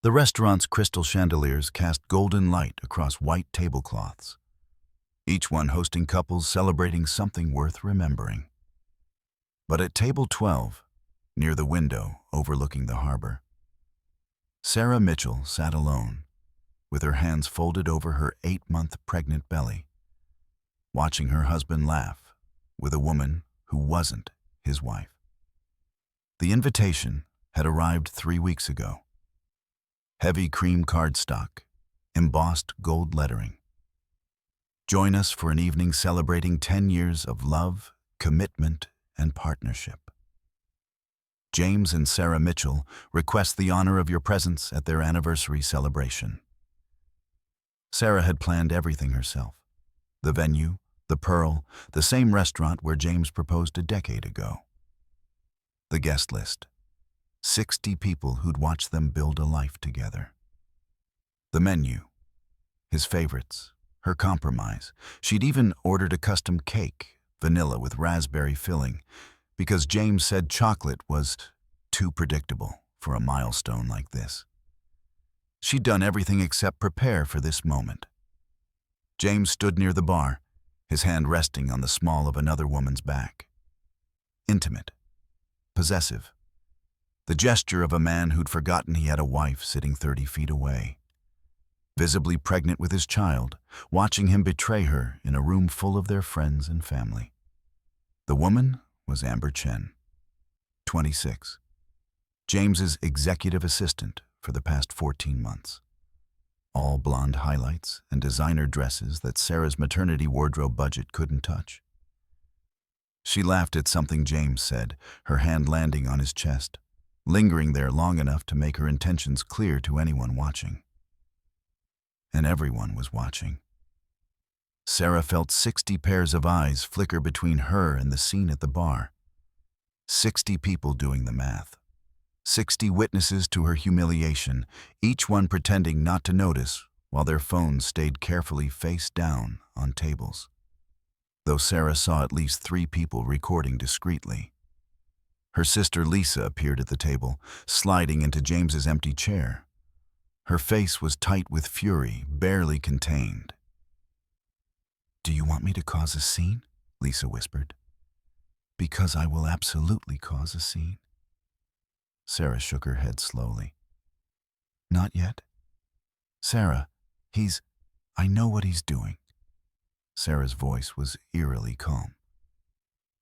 The restaurant's crystal chandeliers cast golden light across white tablecloths, each one hosting couples celebrating something worth remembering. But at table 12, near the window overlooking the harbor, Sarah Mitchell sat alone, with her hands folded over her 8-month pregnant belly, watching her husband laugh with a woman who wasn't his wife. The invitation had arrived 3 weeks ago. Heavy cream cardstock, embossed gold lettering. Join us for an evening celebrating 10 years of love, commitment, and partnership. James and Sarah Mitchell request the honor of your presence at their anniversary celebration. Sarah had planned everything herself. The venue, the Pearl, the same restaurant where James proposed a decade ago. The guest list. 60 people who'd watched them build a life together. The menu. His favorites, her compromise. She'd even ordered a custom cake, vanilla with raspberry filling, because James said chocolate was too predictable for a milestone like this. She'd done everything except prepare for this moment. James stood near the bar, his hand resting on the small of another woman's back. Intimate. Possessive. The gesture of a man who'd forgotten he had a wife sitting 30 feet away. Visibly pregnant with his child, watching him betray her in a room full of their friends and family. The woman was Amber Chen, 26, James's executive assistant for the past 14 months. All blonde highlights and designer dresses that Sarah's maternity wardrobe budget couldn't touch. She laughed at something James said, her hand landing on his chest, lingering there long enough to make her intentions clear to anyone watching. And everyone was watching. Sarah felt 60 pairs of eyes flicker between her and the scene at the bar. 60 people doing the math. 60 witnesses to her humiliation, each one pretending not to notice while their phones stayed carefully face down on tables. Though Sarah saw at least 3 people recording discreetly. Her sister Lisa appeared at the table, sliding into James's empty chair. Her face was tight with fury, barely contained. "Do you want me to cause a scene?" Lisa whispered. "Because I will absolutely cause a scene." Sarah shook her head slowly. "Not yet. Sarah, I know what he's doing." Sarah's voice was eerily calm.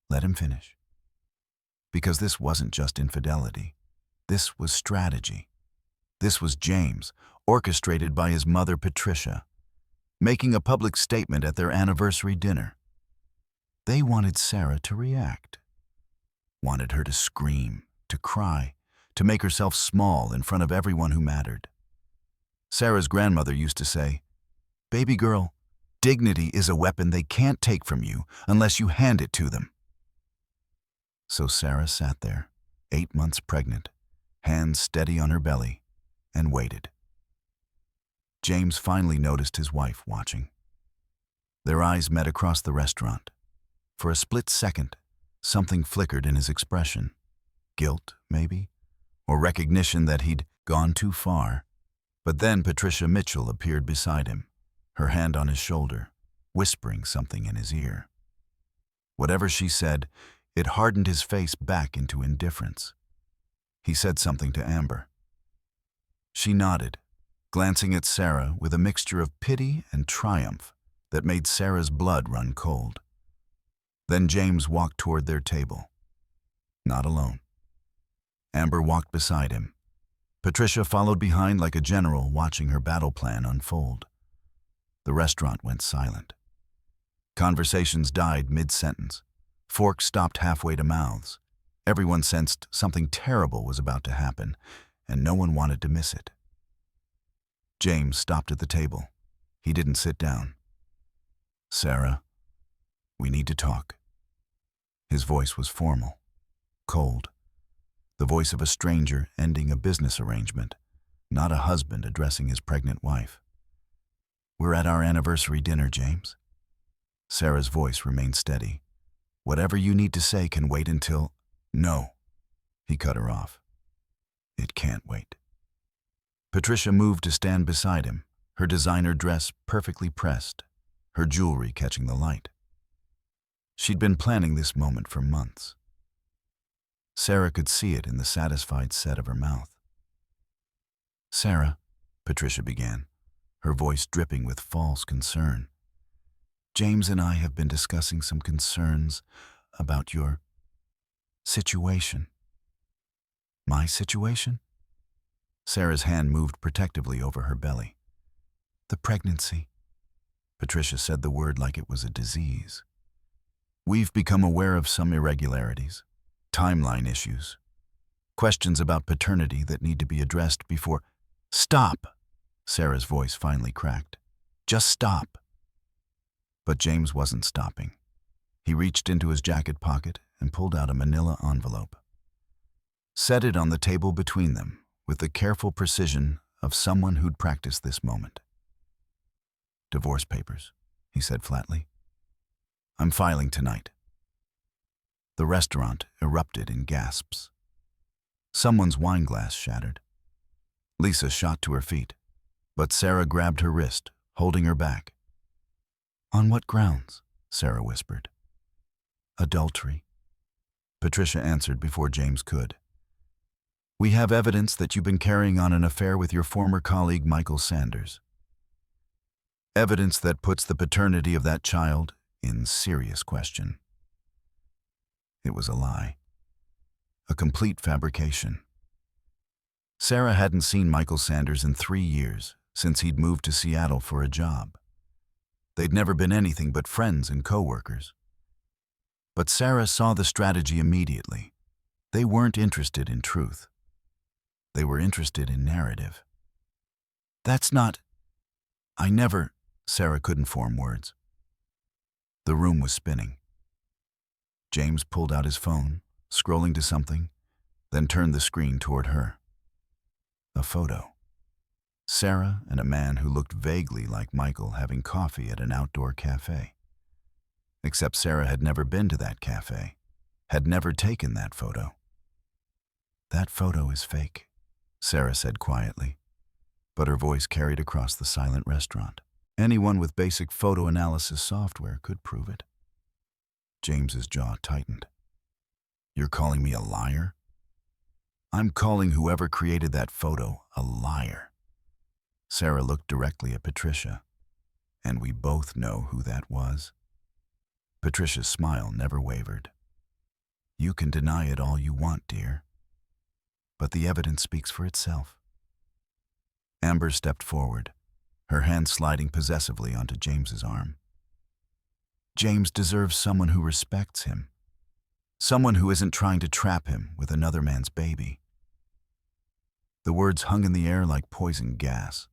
"Let him finish." Because this wasn't just infidelity. This was strategy. This was James, orchestrated by his mother Patricia, making a public statement at their anniversary dinner. They wanted Sarah to react. Wanted her to scream, to cry, to make herself small in front of everyone who mattered. Sarah's grandmother used to say, "Baby girl, dignity is a weapon they can't take from you unless you hand it to them." So Sarah sat there, 8 months pregnant, hands steady on her belly, and waited. James finally noticed his wife watching. Their eyes met across the restaurant. For a split second, something flickered in his expression. Guilt, maybe? Or recognition that he'd gone too far. But then Patricia Mitchell appeared beside him, her hand on his shoulder, whispering something in his ear. Whatever she said, it hardened his face back into indifference. He said something to Amber. She nodded, glancing at Sarah with a mixture of pity and triumph that made Sarah's blood run cold. Then James walked toward their table. Not alone. Amber walked beside him. Patricia followed behind like a general watching her battle plan unfold. The restaurant went silent. Conversations died mid-sentence. Forks stopped halfway to mouths. Everyone sensed something terrible was about to happen, and no one wanted to miss it. James stopped at the table. He didn't sit down. "Sarah, we need to talk." His voice was formal, cold. The voice of a stranger ending a business arrangement, not a husband addressing his pregnant wife. "We're at our anniversary dinner, James." Sarah's voice remained steady. "Whatever you need to say can wait until—" "No," he cut her off. "It can't wait." Patricia moved to stand beside him, her designer dress perfectly pressed, her jewelry catching the light. She'd been planning this moment for months. Sarah could see it in the satisfied set of her mouth. "Sarah," Patricia began, her voice dripping with false concern, "James and I have been discussing some concerns about your situation." "My situation?" Sarah's hand moved protectively over her belly. "The pregnancy." Patricia said the word like it was a disease. "We've become aware of some irregularities, timeline issues, questions about paternity that need to be addressed before—" "Stop!" Sarah's voice finally cracked. "Just stop." But James wasn't stopping. He reached into his jacket pocket and pulled out a manila envelope. Set it on the table between them with the careful precision of someone who'd practiced this moment. "Divorce papers," he said flatly. "I'm filing tonight." The restaurant erupted in gasps. Someone's wine glass shattered. Lisa shot to her feet, but Sarah grabbed her wrist, holding her back. "On what grounds?" Sarah whispered. "Adultery," Patricia answered before James could. "We have evidence that you've been carrying on an affair with your former colleague Michael Sanders. Evidence that puts the paternity of that child in serious question." It was a lie. A complete fabrication. Sarah hadn't seen Michael Sanders in 3 years, since he'd moved to Seattle for a job. They'd never been anything but friends and co-workers. But Sarah saw the strategy immediately. They weren't interested in truth. They were interested in narrative. "That's not—" "I never—" Sarah couldn't form words. The room was spinning. James pulled out his phone, scrolling to something, then turned the screen toward her. A photo. Sarah and a man who looked vaguely like Michael having coffee at an outdoor cafe. Except Sarah had never been to that cafe, had never taken that photo. "That photo is fake," Sarah said quietly, but her voice carried across the silent restaurant. Anyone with basic photo analysis software could prove it. James's jaw tightened. "You're calling me a liar?" "I'm calling whoever created that photo a liar." Sarah looked directly at Patricia, and we both know who that was. Patricia's smile never wavered. "You can deny it all you want, dear, but the evidence speaks for itself." Amber stepped forward, her hand sliding possessively onto James's arm. "James deserves someone who respects him, someone who isn't trying to trap him with another man's baby." The words hung in the air like poison gas.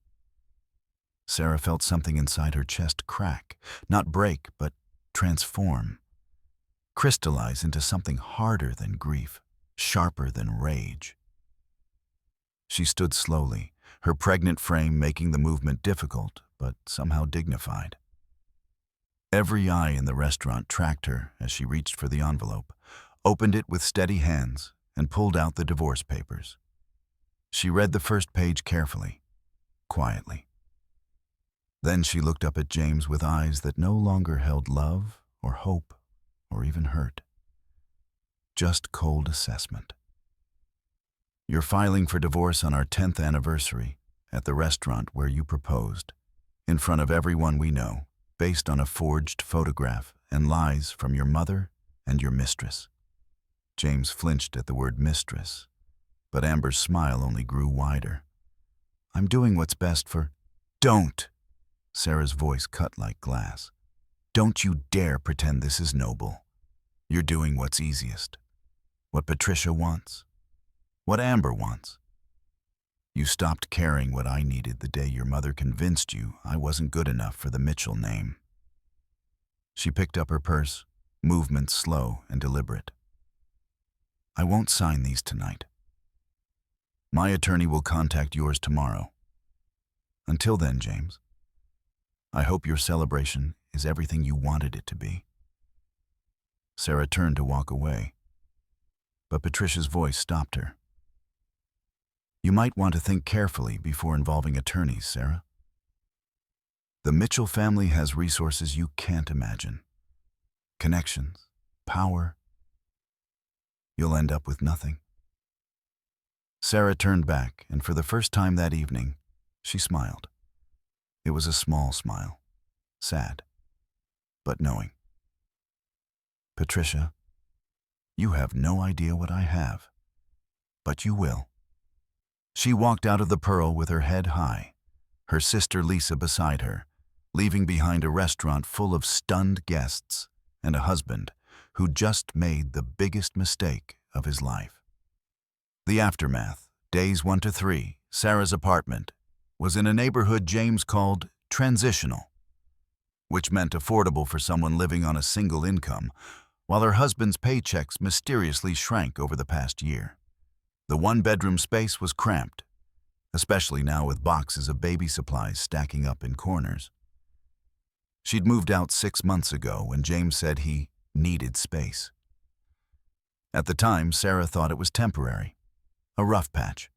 Sarah felt something inside her chest crack, not break, but transform, crystallize into something harder than grief, sharper than rage. She stood slowly, her pregnant frame making the movement difficult, but somehow dignified. Every eye in the restaurant tracked her as she reached for the envelope, opened it with steady hands, and pulled out the divorce papers. She read the first page carefully, quietly. Then she looked up at James with eyes that no longer held love or hope or even hurt. Just cold assessment. "You're filing for divorce on our 10th anniversary at the restaurant where you proposed, in front of everyone we know, based on a forged photograph and lies from your mother and your mistress." James flinched at the word mistress, but Amber's smile only grew wider. "I'm doing what's best for—" "Don't!" Sarah's voice cut like glass. "Don't you dare pretend this is noble. You're doing what's easiest. What Patricia wants. What Amber wants. You stopped caring what I needed the day your mother convinced you I wasn't good enough for the Mitchell name." She picked up her purse, movements slow and deliberate. "I won't sign these tonight. My attorney will contact yours tomorrow. Until then, James, I hope your celebration is everything you wanted it to be." Sarah turned to walk away, but Patricia's voice stopped her. You might want to think carefully before involving attorneys, Sarah. The Mitchell family has resources you can't imagine. Connections, power. You'll end up with nothing. Sarah turned back, and for the first time that evening, she smiled. It was a small smile, sad, but knowing. Patricia, you have no idea what I have, but you will. She walked out of the Pearl with her head high, her sister Lisa beside her, leaving behind a restaurant full of stunned guests and a husband who just made the biggest mistake of his life. The aftermath, days 1 to 3, Sarah's apartment, was in a neighborhood James called transitional, which meant affordable for someone living on a single income, while her husband's paychecks mysteriously shrank over the past year. The one-bedroom space was cramped, especially now with boxes of baby supplies stacking up in corners. She'd moved out 6 months ago when James said he needed space. At the time, Sarah thought it was temporary, a rough patch.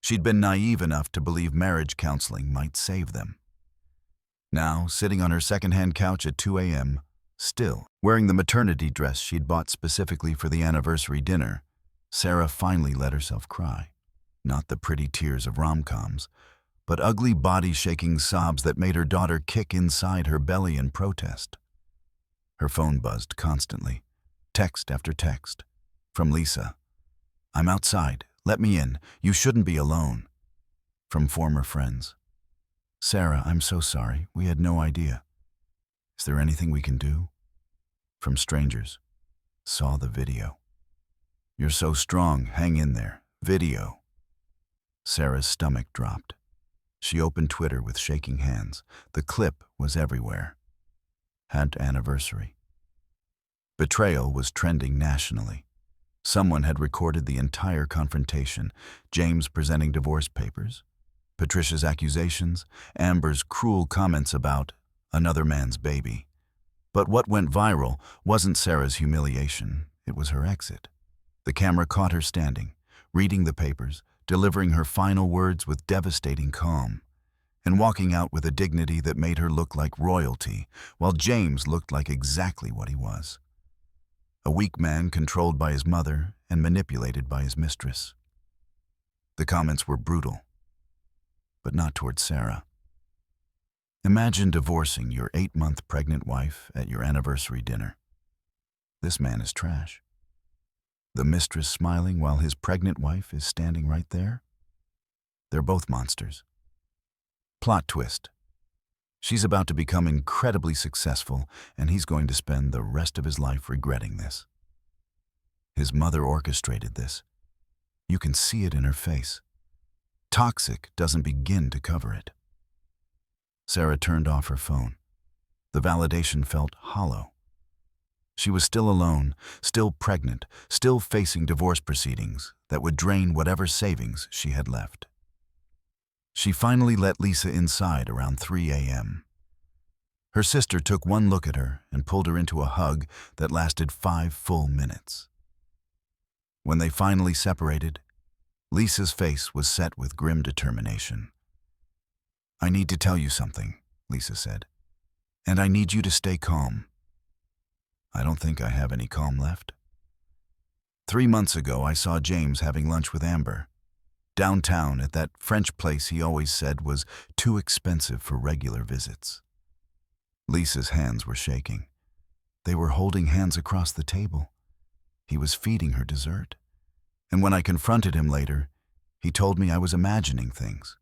She'd been naive enough to believe marriage counseling might save them. Now, sitting on her second-hand couch at 2 a.m., still wearing the maternity dress she'd bought specifically for the anniversary dinner, Sarah finally let herself cry. Not the pretty tears of rom-coms, but ugly body-shaking sobs that made her daughter kick inside her belly in protest. Her phone buzzed constantly, text after text, from Lisa. "I'm outside. Let me in. You shouldn't be alone." From former friends. "Sarah, I'm so sorry. We had no idea. Is there anything we can do?" From strangers. "Saw the video. You're so strong. Hang in there. Video." Sarah's stomach dropped. She opened Twitter with shaking hands. The clip was everywhere. Had anniversary. Betrayal was trending nationally. Someone had recorded the entire confrontation, James presenting divorce papers, Patricia's accusations, Amber's cruel comments about another man's baby. But what went viral wasn't Sarah's humiliation, it was her exit. The camera caught her standing, reading the papers, delivering her final words with devastating calm, and walking out with a dignity that made her look like royalty, while James looked like exactly what he was. A weak man controlled by his mother and manipulated by his mistress. The comments were brutal, but not toward Sarah. Imagine divorcing your 8-month pregnant wife at your anniversary dinner. This man is trash. The mistress smiling while his pregnant wife is standing right there. They're both monsters. Plot twist. She's about to become incredibly successful, and he's going to spend the rest of his life regretting this. His mother orchestrated this. You can see it in her face. Toxic doesn't begin to cover it. Sarah turned off her phone. The validation felt hollow. She was still alone, still pregnant, still facing divorce proceedings that would drain whatever savings she had left. She finally let Lisa inside around 3 a.m. Her sister took one look at her and pulled her into a hug that lasted 5 full minutes. When they finally separated, Lisa's face was set with grim determination. "I need to tell you something," Lisa said, "and I need you to stay calm." I don't think I have any calm left. 3 months ago, I saw James having lunch with Amber, downtown at that French place he always said was too expensive for regular visits. Lisa's hands were shaking. They were holding hands across the table. He was feeding her dessert. And when I confronted him later, he told me I was imagining things,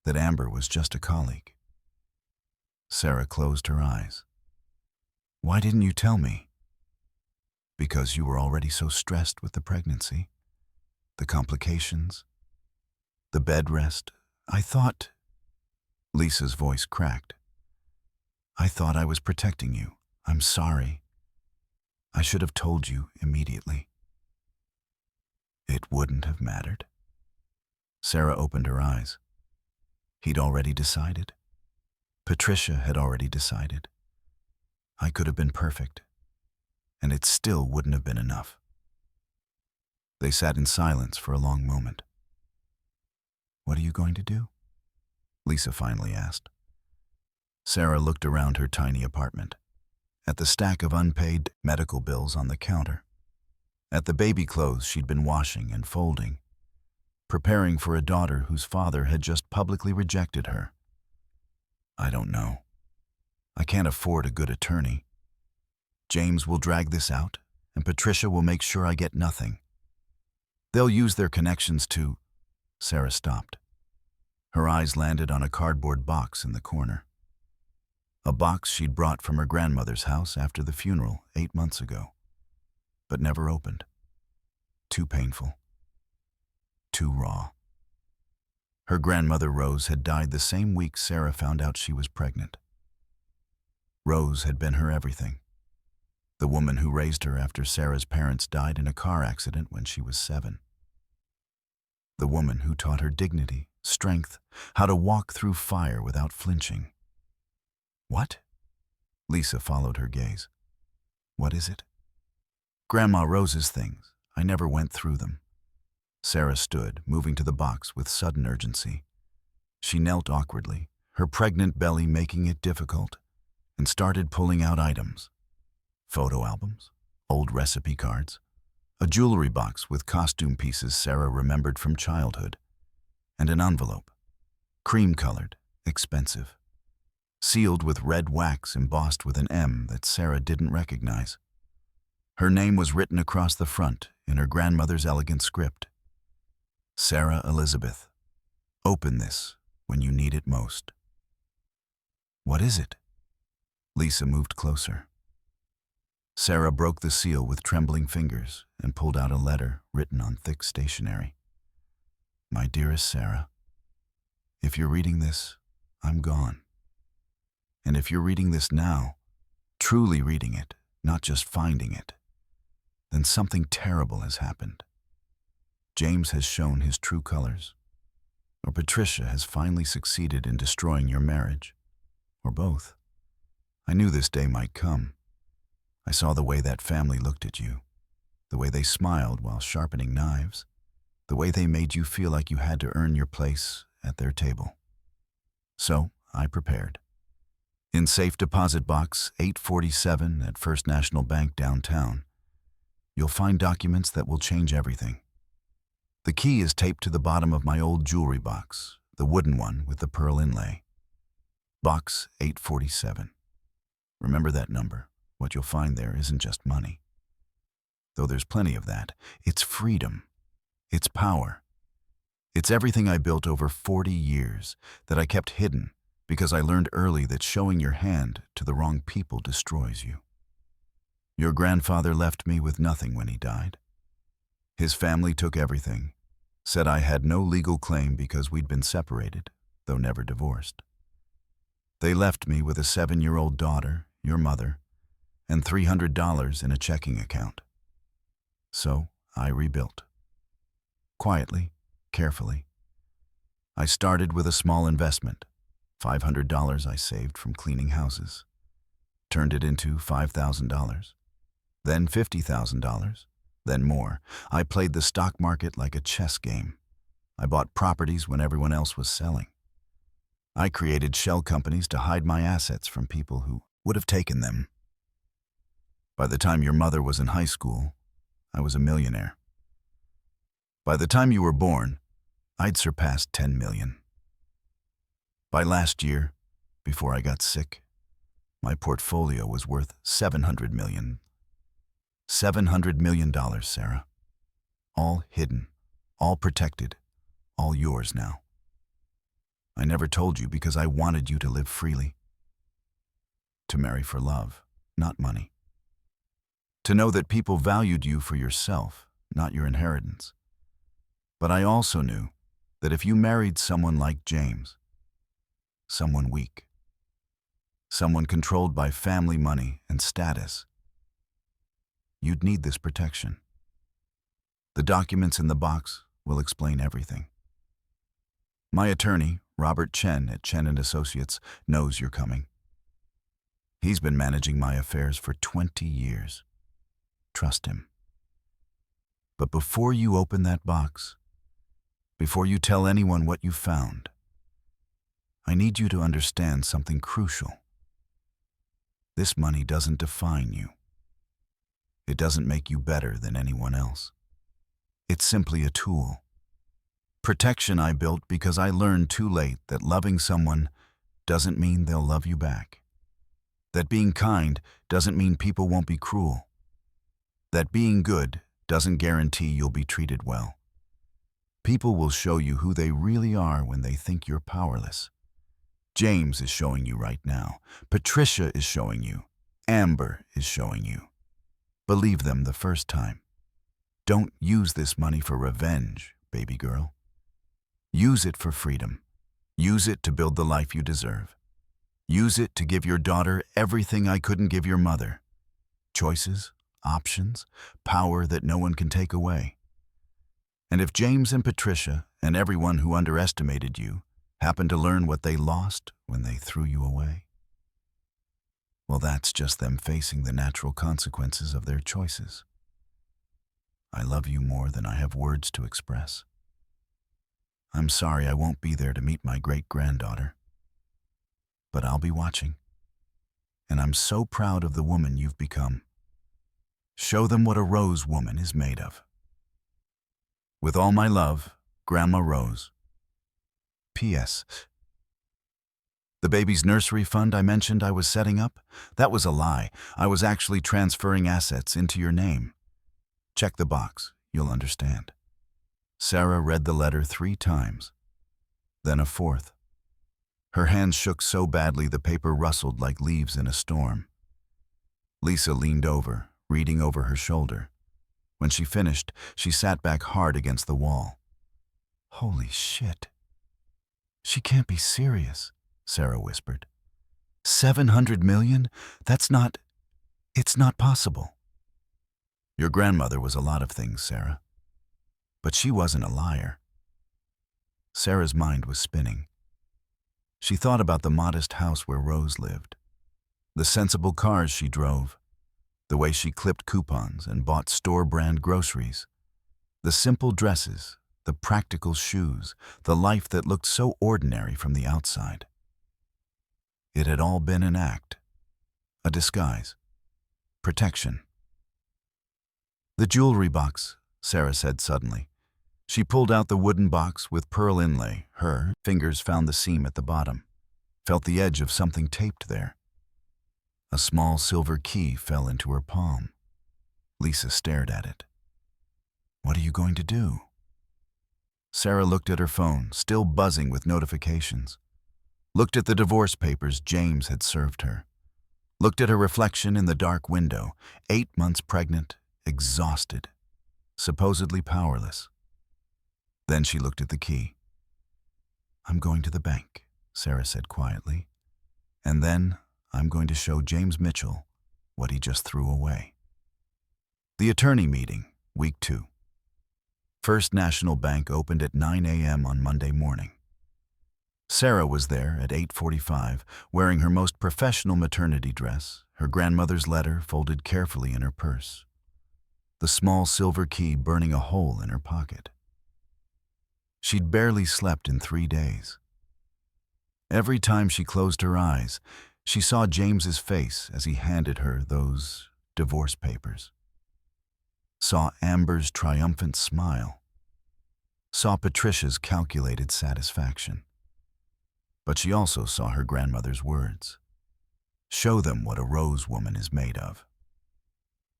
that Amber was just a colleague. Sarah closed her eyes. "Why didn't you tell me?" "Because you were already so stressed with the pregnancy, the complications, the bed rest. I thought..." Lisa's voice cracked. "I thought I was protecting you. I'm sorry. I should have told you immediately." It wouldn't have mattered. Sarah opened her eyes. He'd already decided. Patricia had already decided. I could have been perfect, and it still wouldn't have been enough. They sat in silence for a long moment. What are you going to do? Lisa finally asked. Sarah looked around her tiny apartment, at the stack of unpaid medical bills on the counter, at the baby clothes she'd been washing and folding, preparing for a daughter whose father had just publicly rejected her. I don't know. I can't afford a good attorney. James will drag this out, and Patricia will make sure I get nothing. They'll use their connections to... Sarah stopped. Her eyes landed on a cardboard box in the corner. A box she'd brought from her grandmother's house after the funeral 8 months ago, but never opened. Too painful. Too raw. Her grandmother Rose had died the same week Sarah found out she was pregnant. Rose had been her everything. The woman who raised her after Sarah's parents died in a car accident when she was 7. The woman who taught her dignity, strength, how to walk through fire without flinching. What? Lisa followed her gaze. What is it? Grandma Rose's things. I never went through them. Sarah stood, moving to the box with sudden urgency. She knelt awkwardly, her pregnant belly making it difficult, and started pulling out items. Photo albums, old recipe cards, a jewelry box with costume pieces Sarah remembered from childhood, and an envelope, cream-colored, expensive, sealed with red wax embossed with an M that Sarah didn't recognize. Her name was written across the front in her grandmother's elegant script. Sarah Elizabeth, open this when you need it most. What is it? Lisa moved closer. Sarah broke the seal with trembling fingers and pulled out a letter written on thick stationery. My dearest Sarah, if you're reading this, I'm gone. And if you're reading this now, truly reading it, not just finding it, then something terrible has happened. James has shown his true colors, or Patricia has finally succeeded in destroying your marriage, or both. I knew this day might come. I saw the way that family looked at you, the way they smiled while sharpening knives, the way they made you feel like you had to earn your place at their table. So I prepared. In safe deposit box 847 at First National Bank downtown, you'll find documents that will change everything. The key is taped to the bottom of my old jewelry box, the wooden one with the pearl inlay. Box 847. Remember that number. What you'll find there isn't just money. Though there's plenty of that, it's freedom. It's power. It's everything I built over 40 years that I kept hidden because I learned early that showing your hand to the wrong people destroys you. Your grandfather left me with nothing when he died. His family took everything, said I had no legal claim because we'd been separated, though never divorced. They left me with a 7-year-old daughter, your mother, and $300 in a checking account. So I rebuilt. Quietly, carefully. I started with a small investment, $500 I saved from cleaning houses. Turned it into $5,000, then $50,000, then more. I played the stock market like a chess game. I bought properties when everyone else was selling. I created shell companies to hide my assets from people who would have taken them. By the time your mother was in high school, I was a millionaire. By the time you were born, I'd surpassed 10 million. By last year, before I got sick, my portfolio was worth $700 million. $700 million, Sarah. All hidden, all protected, all yours now. I never told you because I wanted you to live freely. To marry for love, not money. To know that people valued you for yourself, not your inheritance. But I also knew that if you married someone like James, someone weak, someone controlled by family money and status, you'd need this protection. The documents in the box will explain everything. My attorney, Robert Chen at Chen & Associates, knows you're coming. He's been managing my affairs for 20 years. Trust him. But before you open that box, Before you tell anyone what you found, I need you to understand something crucial. This money doesn't define you. It doesn't make you better than anyone else. It's simply a tool. Protection I built because I learned too late that loving someone doesn't mean they'll love you back. That being kind doesn't mean people won't be cruel. That being good doesn't guarantee you'll be treated well. People will show you who they really are when they think you're powerless. James is showing you right now. Patricia is showing you. Amber is showing you. Believe them the first time. Don't use this money for revenge, baby girl. Use it for freedom. Use it to build the life you deserve. Use it to give your daughter everything I couldn't give your mother. Choices, options, power that no one can take away. And if James and Patricia and everyone who underestimated you happen to learn what they lost when they threw you away, well, that's just them facing the natural consequences of their choices. I love you more than I have words to express. I'm sorry I won't be there to meet my great-granddaughter, but I'll be watching. And I'm so proud of the woman you've become. Show them what a Rose woman is made of. With all my love, Grandma Rose. P.S. The baby's nursery fund I mentioned I was setting up, that was a lie. I was actually transferring assets into your name. Check the box, you'll understand. Sarah read the letter 3 times, then a 4th. Her hands shook so badly the paper rustled like leaves in a storm. Lisa leaned over, reading over her shoulder. When she finished, she sat back hard against the wall. Holy shit. She can't be serious, Sarah whispered. 700 million? It's not possible. Your grandmother was a lot of things, Sarah. But she wasn't a liar. Sarah's mind was spinning. She thought about the modest house where Rose lived, the sensible cars she drove, the way she clipped coupons and bought store-brand groceries, the simple dresses, the practical shoes, the life that looked so ordinary from the outside. It had all been an act, a disguise, protection. The jewelry box, Sarah said suddenly. She pulled out the wooden box with pearl inlay. Her fingers found the seam at the bottom, felt the edge of something taped there. A small silver key fell into her palm. Lisa stared at it. What are you going to do? Sarah looked at her phone, still buzzing with notifications. Looked at the divorce papers James had served her. Looked at her reflection in the dark window, 8 months pregnant, exhausted, supposedly powerless. Then she looked at the key. I'm going to the bank, Sarah said quietly. And then I'm going to show James Mitchell what he just threw away. The attorney meeting, week 2. First National Bank opened at 9 a.m. on Monday morning. Sarah was there at 8:45, wearing her most professional maternity dress, her grandmother's letter folded carefully in her purse, the small silver key burning a hole in her pocket. She'd barely slept in 3 days. Every time she closed her eyes, she saw James's face as he handed her those divorce papers. Saw Amber's triumphant smile. Saw Patricia's calculated satisfaction. But she also saw her grandmother's words. Show them what a Rose woman is made of.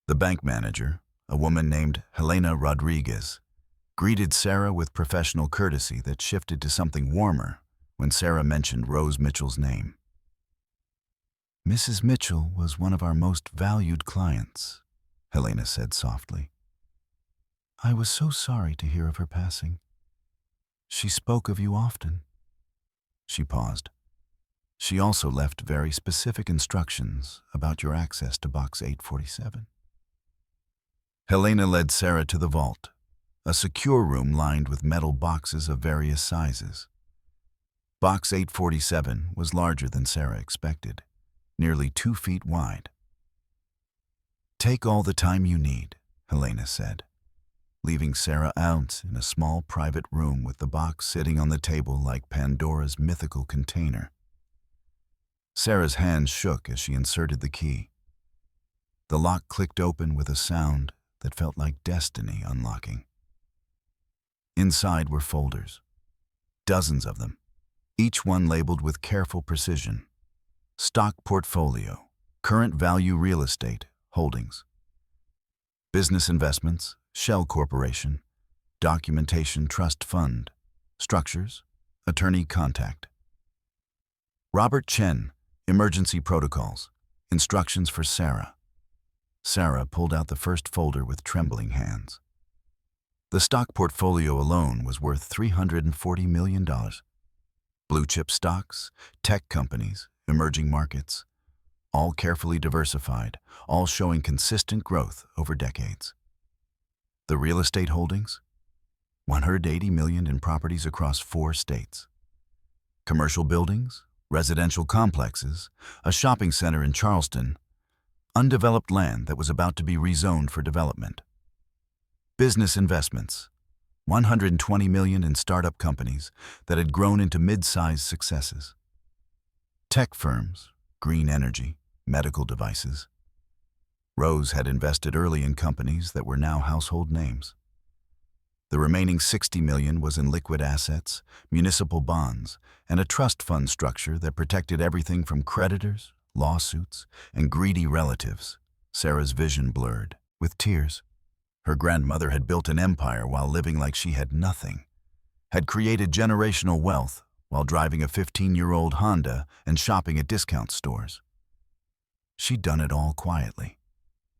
The bank manager, a woman named Helena Rodriguez, greeted Sarah with professional courtesy that shifted to something warmer when Sarah mentioned Rose Mitchell's name. Mrs. Mitchell was one of our most valued clients, Helena said softly. I was so sorry to hear of her passing. She spoke of you often. She paused. She also left very specific instructions about your access to Box 847. Helena led Sarah to the vault, a secure room lined with metal boxes of various sizes. Box 847 was larger than Sarah expected, nearly 2 feet wide. Take all the time you need, Helena said. leaving Sarah out in a small private room with the box sitting on the table like Pandora's mythical container. Sarah's hands shook as she inserted the key. The lock clicked open with a sound that felt like destiny unlocking. Inside were folders, dozens of them, each one labeled with careful precision. Stock portfolio, current value real estate, holdings. Business investments, shell corporation, documentation trust fund, structures, attorney contact. Robert Chen, emergency protocols, instructions for Sarah. Sarah pulled out the first folder with trembling hands. The stock portfolio alone was worth $340 million. Blue chip stocks, tech companies, emerging markets, all carefully diversified, all showing consistent growth over decades. The real estate holdings? $180 million in properties across 4 states. Commercial buildings, residential complexes, a shopping center in Charleston, undeveloped land that was about to be rezoned for development. Business investments, $120 million in startup companies that had grown into mid-sized successes. Tech firms, green energy, medical devices. Rose had invested early in companies that were now household names. The remaining $60 million was in liquid assets, municipal bonds, and a trust fund structure that protected everything from creditors, lawsuits, and greedy relatives. Sarah's vision blurred, with tears. Her grandmother had built an empire while living like she had nothing, had created generational wealth while driving a 15-year-old Honda and shopping at discount stores. She'd done it all quietly,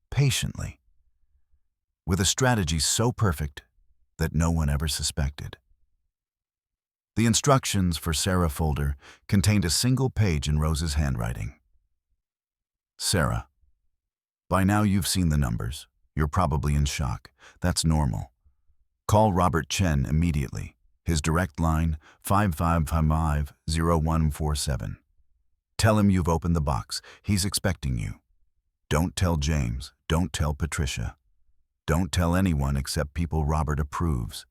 patiently, with a strategy so perfect that no one ever suspected. The instructions for Sarah folder contained a single page in Rose's handwriting. Sarah, by now you've seen the numbers. You're probably in shock. That's normal. Call Robert Chen immediately. His direct line, 5555-0147. Tell him you've opened the box. He's expecting you. Don't tell James. Don't tell Patricia. Don't tell anyone except people Robert approves.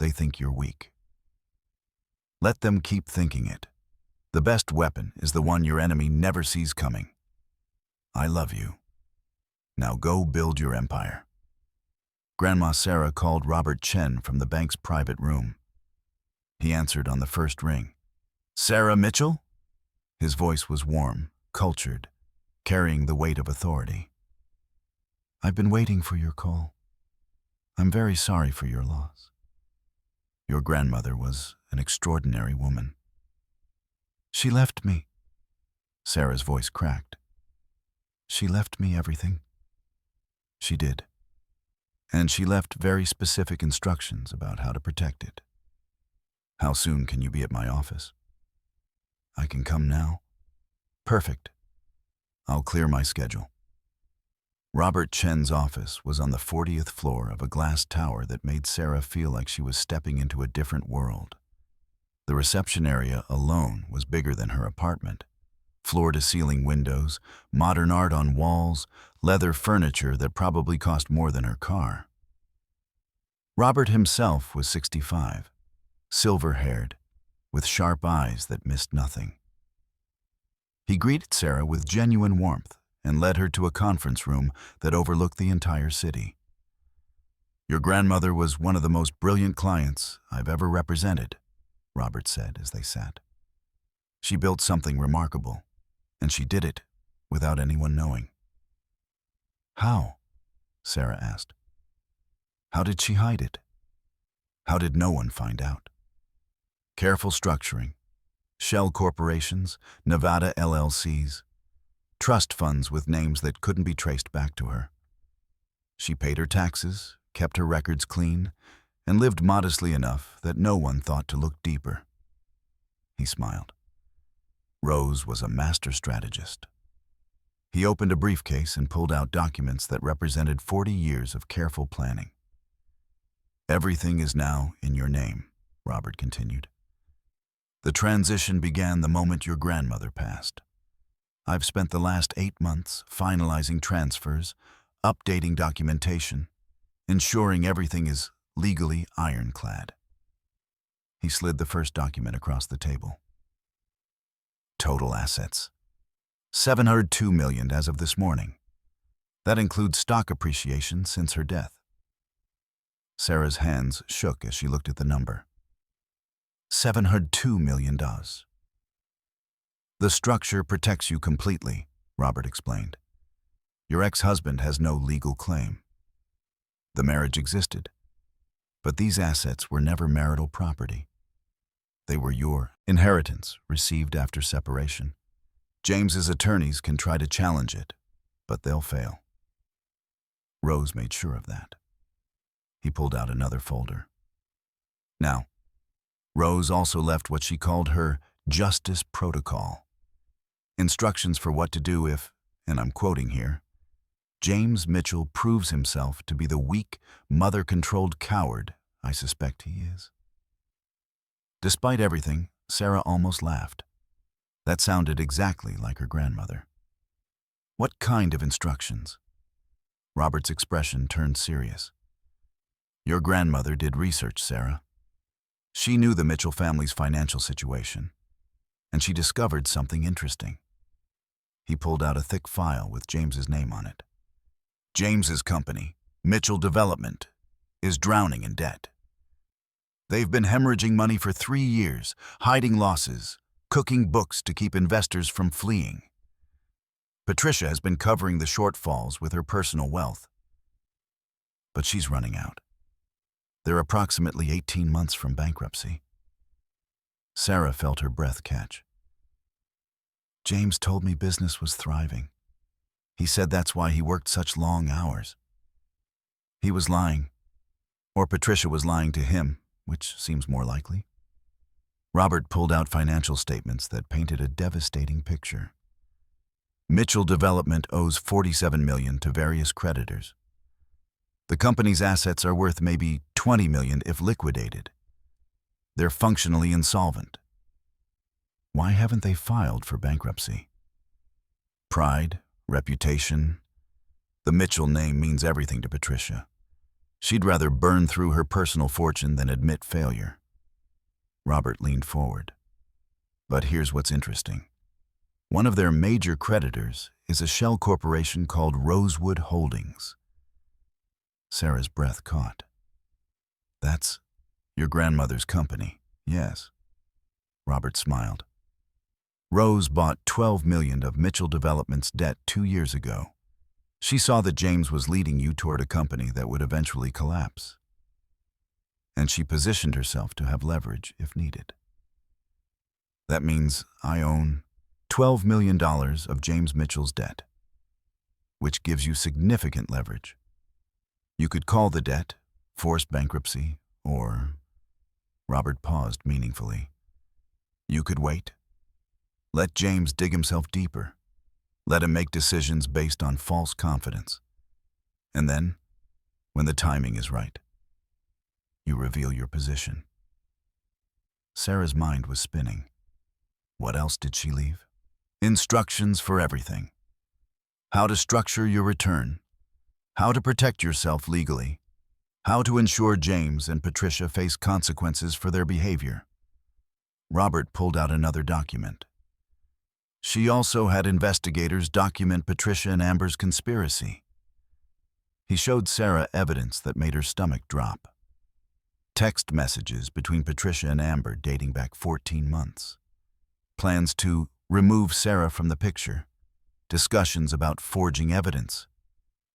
They think you're weak. Let them keep thinking it. The best weapon is the one your enemy never sees coming. I love you. Now go build your empire. Grandma Sarah called Robert Chen from the bank's private room. He answered on the first ring. Sarah Mitchell? His voice was warm, cultured, carrying the weight of authority. I've been waiting for your call. I'm very sorry for your loss. Your grandmother was an extraordinary woman. She left me. Sarah's voice cracked. She left me everything. She did. And she left very specific instructions about how to protect it. How soon can you be at my office? I can come now. Perfect. I'll clear my schedule. Robert Chen's office was on the 40th floor of a glass tower that made Sarah feel like she was stepping into a different world. The reception area alone was bigger than her apartment. Floor-to-ceiling windows, modern art on walls, leather furniture that probably cost more than her car. Robert himself was 65, silver-haired, with sharp eyes that missed nothing. He greeted Sarah with genuine warmth and led her to a conference room that overlooked the entire city. Your grandmother was one of the most brilliant clients I've ever represented, Robert said as they sat. She built something remarkable, and she did it without anyone knowing. How? Sarah asked. How did she hide it? How did no one find out? Careful structuring, shell corporations, Nevada LLCs, trust funds with names that couldn't be traced back to her. She paid her taxes, kept her records clean, and lived modestly enough that no one thought to look deeper. He smiled. Rose was a master strategist. He opened a briefcase and pulled out documents that represented 40 years of careful planning. Everything is now in your name, Robert continued. The transition began the moment your grandmother passed. I've spent the last 8 months finalizing transfers, updating documentation, ensuring everything is legally ironclad. He slid the first document across the table. Total assets. $702 million as of this morning. That includes stock appreciation since her death. Sarah's hands shook as she looked at the number. $702 million. The structure protects you completely, Robert explained. Your ex-husband has no legal claim. The marriage existed, but these assets were never marital property. They were your inheritance received after separation. James's attorneys can try to challenge it, but they'll fail. Rose made sure of that. He pulled out another folder. Now, Rose also left what she called her justice protocol. Instructions for what to do if, and I'm quoting here, James Mitchell proves himself to be the weak, mother-controlled coward I suspect he is. Despite everything, Sarah almost laughed. That sounded exactly like her grandmother. What kind of instructions? Robert's expression turned serious. Your grandmother did research, Sarah. She knew the Mitchell family's financial situation, and she discovered something interesting. He pulled out a thick file with James's name on it. James's company, Mitchell Development, is drowning in debt. They've been hemorrhaging money for 3 years, hiding losses, cooking books to keep investors from fleeing. Patricia has been covering the shortfalls with her personal wealth. But she's running out. They're approximately 18 months from bankruptcy. Sarah felt her breath catch. James told me business was thriving. He said that's why he worked such long hours. He was lying, or Patricia was lying to him, which seems more likely. Robert pulled out financial statements that painted a devastating picture. Mitchell Development owes $47 million to various creditors. The company's assets are worth maybe $20 million if liquidated. They're functionally insolvent. Why haven't they filed for bankruptcy? Pride, reputation. The Mitchell name means everything to Patricia. She'd rather burn through her personal fortune than admit failure. Robert leaned forward. But here's what's interesting. One of their major creditors is a shell corporation called Rosewood Holdings. Sarah's breath caught. That's your grandmother's company, yes. Robert smiled. Rose bought $12 million of Mitchell Development's debt 2 years ago. She saw that James was leading you toward a company that would eventually collapse. And she positioned herself to have leverage if needed. That means I own $12 million of James Mitchell's debt, which gives you significant leverage. You could call the debt forced bankruptcy, or... Robert paused meaningfully. You could wait. Let James dig himself deeper. Let him make decisions based on false confidence. And then, when the timing is right, you reveal your position. Sarah's mind was spinning. What else did she leave? Instructions for everything. How to structure your return. How to protect yourself legally. How to ensure James and Patricia face consequences for their behavior. Robert pulled out another document. She also had investigators document Patricia and Amber's conspiracy. He showed Sarah evidence that made her stomach drop. Text messages between Patricia and Amber dating back 14 months. Plans to remove Sarah from the picture. Discussions about forging evidence.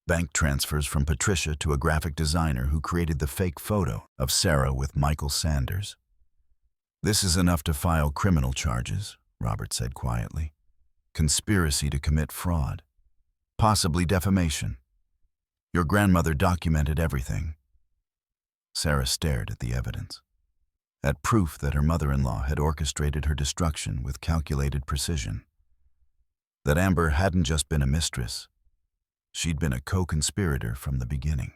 Bank transfers from Patricia to a graphic designer who created the fake photo of Sarah with Michael Sanders. This is enough to file criminal charges, Robert said quietly. Conspiracy to commit fraud. Possibly defamation. Your grandmother documented everything. Sarah stared at the evidence. At proof that her mother-in-law had orchestrated her destruction with calculated precision. That Amber hadn't just been a mistress. She'd been a co-conspirator from the beginning.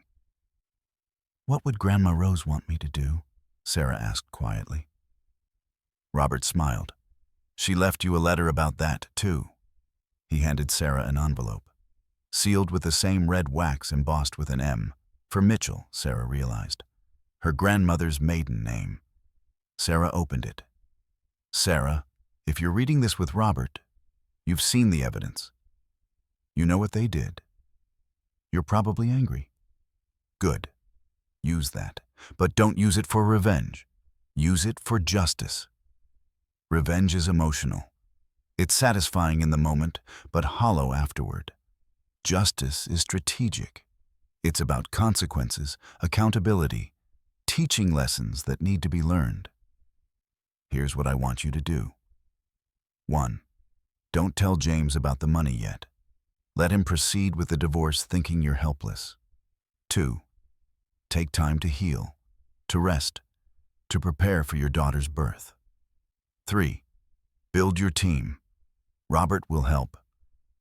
What would Grandma Rose want me to do? Sarah asked quietly. Robert smiled. She left you a letter about that, too. He handed Sarah an envelope, sealed with the same red wax embossed with an M. For Mitchell, Sarah realized. Her grandmother's maiden name. Sarah opened it. Sarah, if you're reading this with Robert, you've seen the evidence. You know what they did. You're probably angry. Good. Use that. But don't use it for revenge. Use it for justice. Revenge is emotional. It's satisfying in the moment, but hollow afterward. Justice is strategic. It's about consequences, accountability, teaching lessons that need to be learned. Here's what I want you to do. 1. Don't tell James about the money yet. Let him proceed with the divorce thinking you're helpless. 2. Take time to heal, to rest, to prepare for your daughter's birth. 3. Build your team. Robert will help.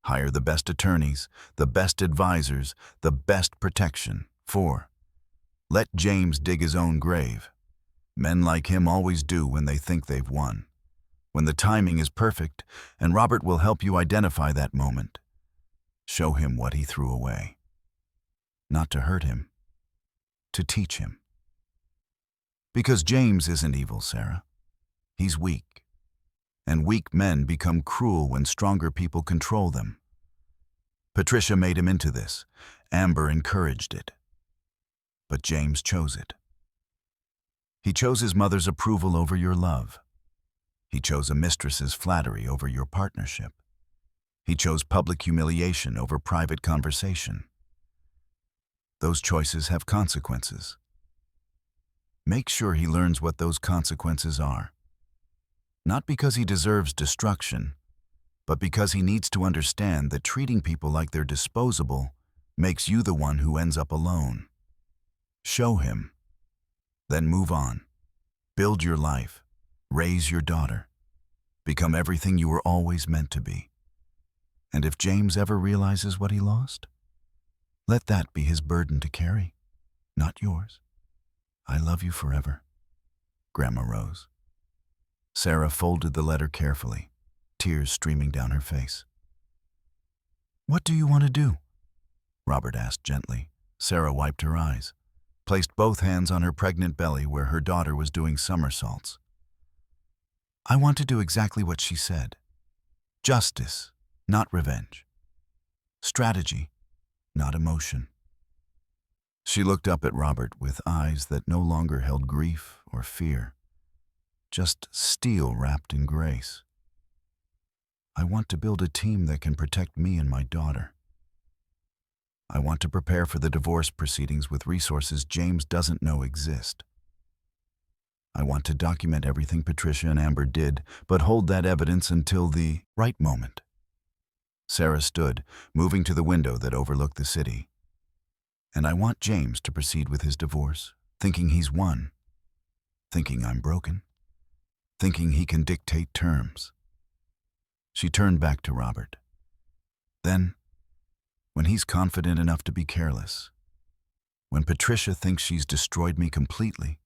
Hire the best attorneys, the best advisors, the best protection. 4. Let James dig his own grave. Men like him always do when they think they've won. When the timing is perfect, and Robert will help you identify that moment. Show him what he threw away. Not to hurt him, to teach him. Because James isn't evil, Sarah. He's weak. And weak men become cruel when stronger people control them. Patricia made him into this. Amber encouraged it. But James chose it. He chose his mother's approval over your love. He chose a mistress's flattery over your partnership. He chose public humiliation over private conversation. Those choices have consequences. Make sure he learns what those consequences are. Not because he deserves destruction, but because he needs to understand that treating people like they're disposable makes you the one who ends up alone. Show him. Then move on. Build your life. Raise your daughter. Become everything you were always meant to be. And if James ever realizes what he lost, let that be his burden to carry, not yours. I love you forever. Grandma Rose. Sarah folded the letter carefully, tears streaming down her face. What do you want to do? Robert asked gently. Sarah wiped her eyes, placed both hands on her pregnant belly where her daughter was doing somersaults. I want to do exactly what she said. Justice, not revenge. Strategy, not emotion. She looked up at Robert with eyes that no longer held grief or fear. Just steel wrapped in grace. I want to build a team that can protect me and my daughter. I want to prepare for the divorce proceedings with resources James doesn't know exist. I want to document everything Patricia and Amber did, but hold that evidence until the right moment. Sarah stood, moving to the window that overlooked the city. And I want James to proceed with his divorce, thinking he's won, thinking I'm broken, thinking he can dictate terms. She turned back to Robert. Then, when he's confident enough to be careless, when Patricia thinks she's destroyed me completely,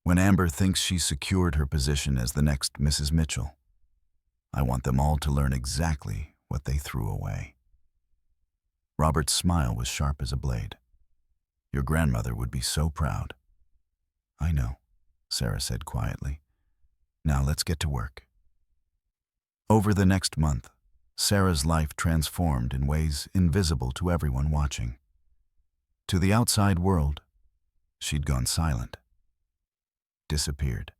when Amber thinks she's secured her position as the next Mrs. Mitchell, I want them all to learn exactly what they threw away. Robert's smile was sharp as a blade. Your grandmother would be so proud. I know, Sarah said quietly. Now let's get to work. Over the next month, Sarah's life transformed in ways invisible to everyone watching. To the outside world, she'd gone silent. Disappeared.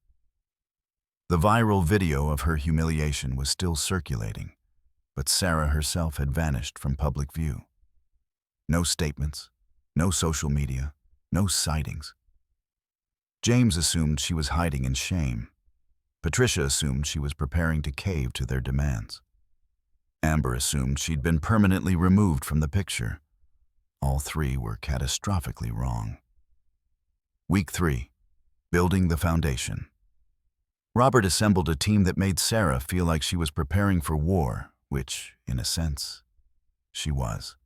The viral video of her humiliation was still circulating, but Sarah herself had vanished from public view. No statements, no social media, no sightings. James assumed she was hiding in shame. Patricia assumed she was preparing to cave to their demands. Amber assumed she'd been permanently removed from the picture. All three were catastrophically wrong. Week 3. Building the foundation. Robert assembled a team that made Sarah feel like she was preparing for war, which, in a sense, she was.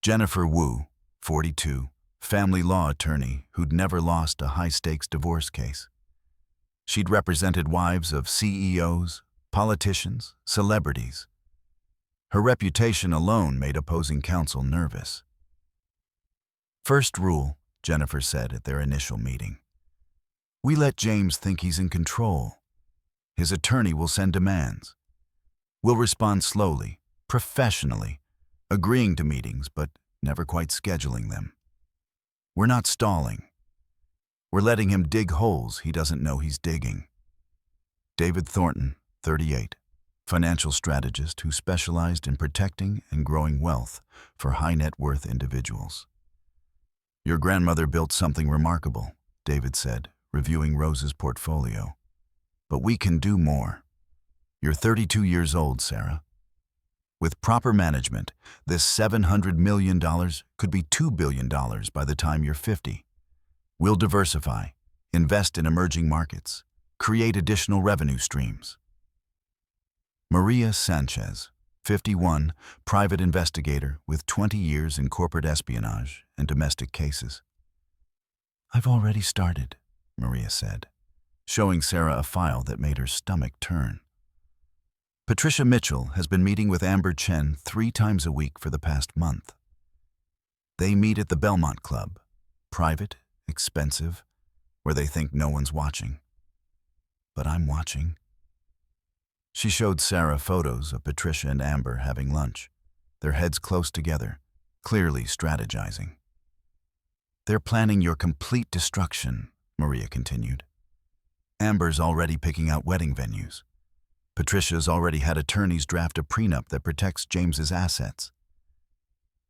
Jennifer Wu, 42, family law attorney who'd never lost a high-stakes divorce case. She'd represented wives of CEOs, politicians, celebrities. Her reputation alone made opposing counsel nervous. First rule, Jennifer said at their initial meeting. We let James think he's in control. His attorney will send demands. We'll respond slowly, professionally, agreeing to meetings but never quite scheduling them. We're not stalling. We're letting him dig holes he doesn't know he's digging. David Thornton, 38, financial strategist who specialized in protecting and growing wealth for high net worth individuals. Your grandmother built something remarkable, David said, reviewing Rose's portfolio. But we can do more. You're 32 years old, Sarah. With proper management, this $700 million could be $2 billion by the time you're 50. We'll diversify, invest in emerging markets, create additional revenue streams. Maria Sanchez, 51, private investigator with 20 years in corporate espionage and domestic cases. I've already started, Maria said, showing Sarah a file that made her stomach turn. Patricia Mitchell has been meeting with Amber Chen 3 times a week for the past month. They meet at the Belmont Club, private, expensive, where they think no one's watching. But I'm watching. She showed Sarah photos of Patricia and Amber having lunch, their heads close together, clearly strategizing. They're planning your complete destruction, Maria continued. Amber's already picking out wedding venues. Patricia's already had attorneys draft a prenup that protects James's assets.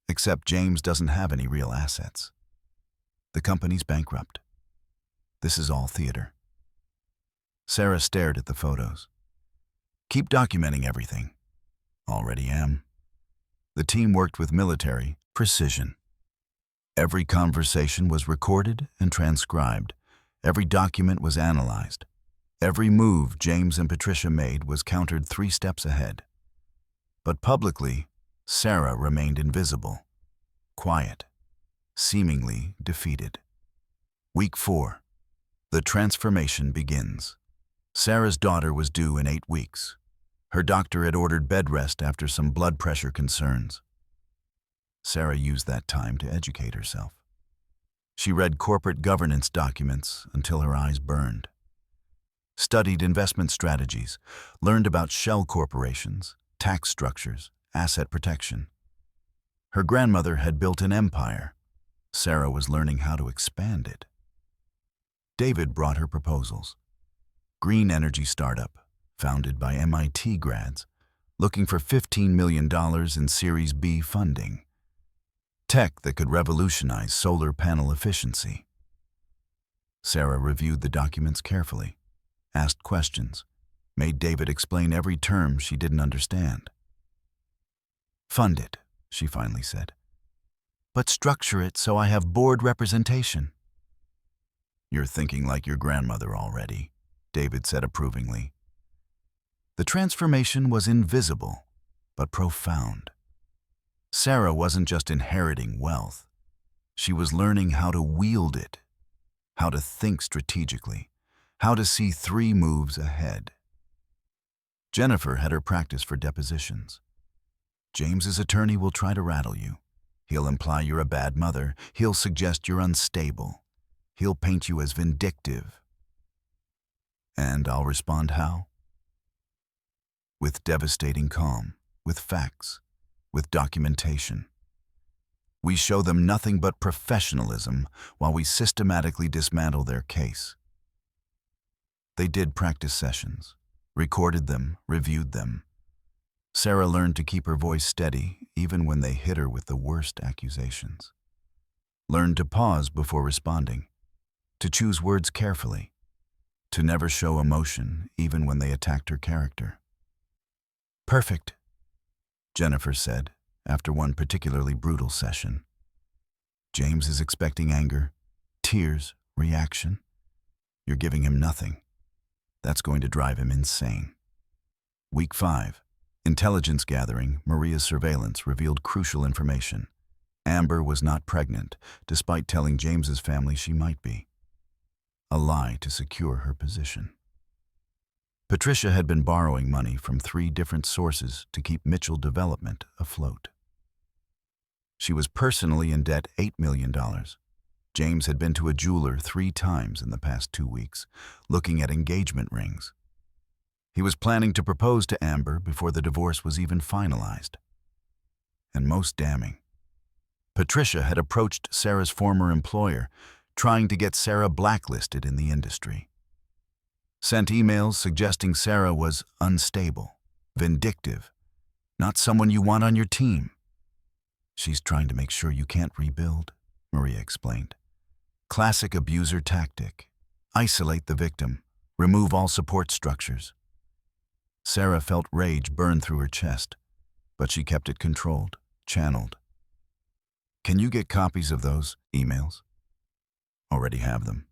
Except James doesn't have any real assets. The company's bankrupt. This is all theater. Sarah stared at the photos. Keep documenting everything. Already am. The team worked with military precision. Every conversation was recorded and transcribed. Every document was analyzed. Every move James and Patricia made was countered 3 steps ahead. But publicly, Sarah remained invisible, quiet, seemingly defeated. Week 4. The transformation begins. Sarah's daughter was due in 8 weeks. Her doctor had ordered bed rest after some blood pressure concerns. Sarah used that time to educate herself. She read corporate governance documents until her eyes burned. Studied investment strategies, learned about shell corporations, tax structures, asset protection. Her grandmother had built an empire. Sarah was learning how to expand it. David brought her proposals. Green energy startup, founded by MIT grads, looking for $15 million in Series B funding. Tech that could revolutionize solar panel efficiency. Sarah reviewed the documents carefully, asked questions, made David explain every term she didn't understand. Fund it, she finally said. But structure it so I have board representation. You're thinking like your grandmother already, David said approvingly. The transformation was invisible, but profound. Sarah wasn't just inheriting wealth. She was learning how to wield it, how to think strategically, how to see 3 moves ahead. Jennifer had her practice for depositions. James's attorney will try to rattle you. He'll imply you're a bad mother. He'll suggest you're unstable. He'll paint you as vindictive. And I'll respond how? With devastating calm, with facts, with documentation. We show them nothing but professionalism while we systematically dismantle their case. They did practice sessions, recorded them, reviewed them. Sarah learned to keep her voice steady even when they hit her with the worst accusations. Learned to pause before responding, to choose words carefully, to never show emotion even when they attacked her character. Perfect, Jennifer said after one particularly brutal session. James is expecting anger, tears, reaction. You're giving him nothing. That's going to drive him insane. Week 5. Intelligence gathering, Maria's surveillance revealed crucial information. Amber was not pregnant, despite telling James's family she might be. A lie to secure her position. Patricia had been borrowing money from 3 different sources to keep Mitchell Development afloat. She was personally in debt $8 million. James had been to a jeweler 3 times in the past 2 weeks, looking at engagement rings. He was planning to propose to Amber before the divorce was even finalized. And most damning, Patricia had approached Sarah's former employer, trying to get Sarah blacklisted in the industry. Sent emails suggesting Sarah was unstable, vindictive, not someone you want on your team. She's trying to make sure you can't rebuild, Maria explained. Classic abuser tactic. Isolate the victim, remove all support structures. Sarah felt rage burn through her chest, but she kept it controlled, channeled. Can you get copies of those emails? Already have them.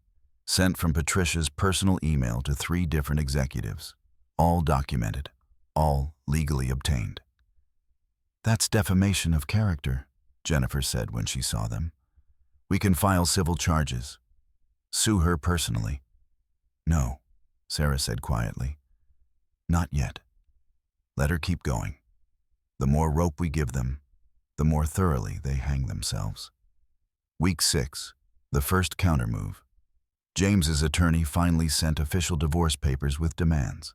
Sent from Patricia's personal email to 3 different executives, all documented, all legally obtained. That's defamation of character, Jennifer said when she saw them. We can file civil charges. Sue her personally. No, Sarah said quietly. Not yet. Let her keep going. The more rope we give them, the more thoroughly they hang themselves. Week 6, the first countermove. James's attorney finally sent official divorce papers with demands.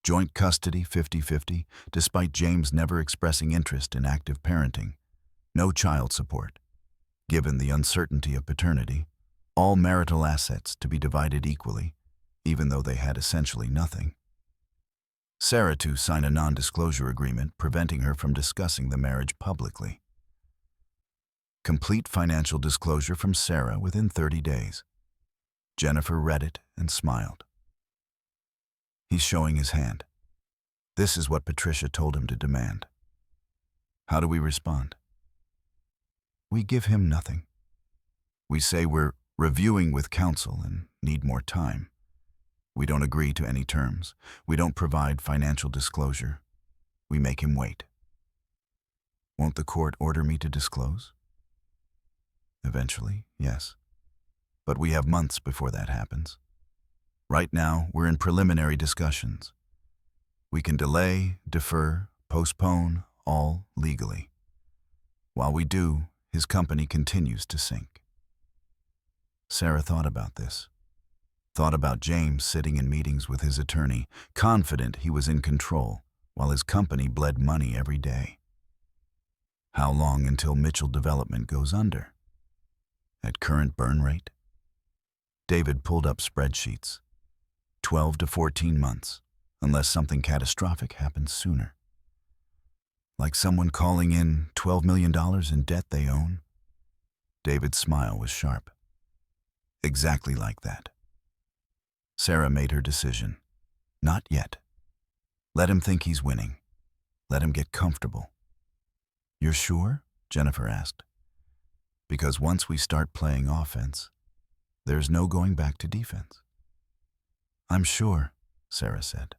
Joint custody 50-50, despite James never expressing interest in active parenting. No child support. Given the uncertainty of paternity, all marital assets to be divided equally, even though they had essentially nothing. Sarah to sign a non-disclosure agreement preventing her from discussing the marriage publicly. Complete financial disclosure from Sarah within 30 days. Jennifer read it and smiled. He's showing his hand. This is what Patricia told him to demand. How do we respond? We give him nothing. We say we're reviewing with counsel and need more time. We don't agree to any terms. We don't provide financial disclosure. We make him wait. Won't the court order me to disclose? Eventually, yes. But we have months before that happens. Right now, we're in preliminary discussions. We can delay, defer, postpone, all legally. While we do, his company continues to sink. Sarah thought about this. Thought about James sitting in meetings with his attorney, confident he was in control, while his company bled money every day. How long until Mitchell Development goes under? At current burn rate? David pulled up spreadsheets. 12 to 14 months, unless something catastrophic happens sooner. Like someone calling in $12 million in debt they own? David's smile was sharp. Exactly like that. Sarah made her decision. Not yet. Let him think he's winning. Let him get comfortable. You're sure? Jennifer asked. Because once we start playing offense, there's no going back to defense. I'm sure, Sarah said.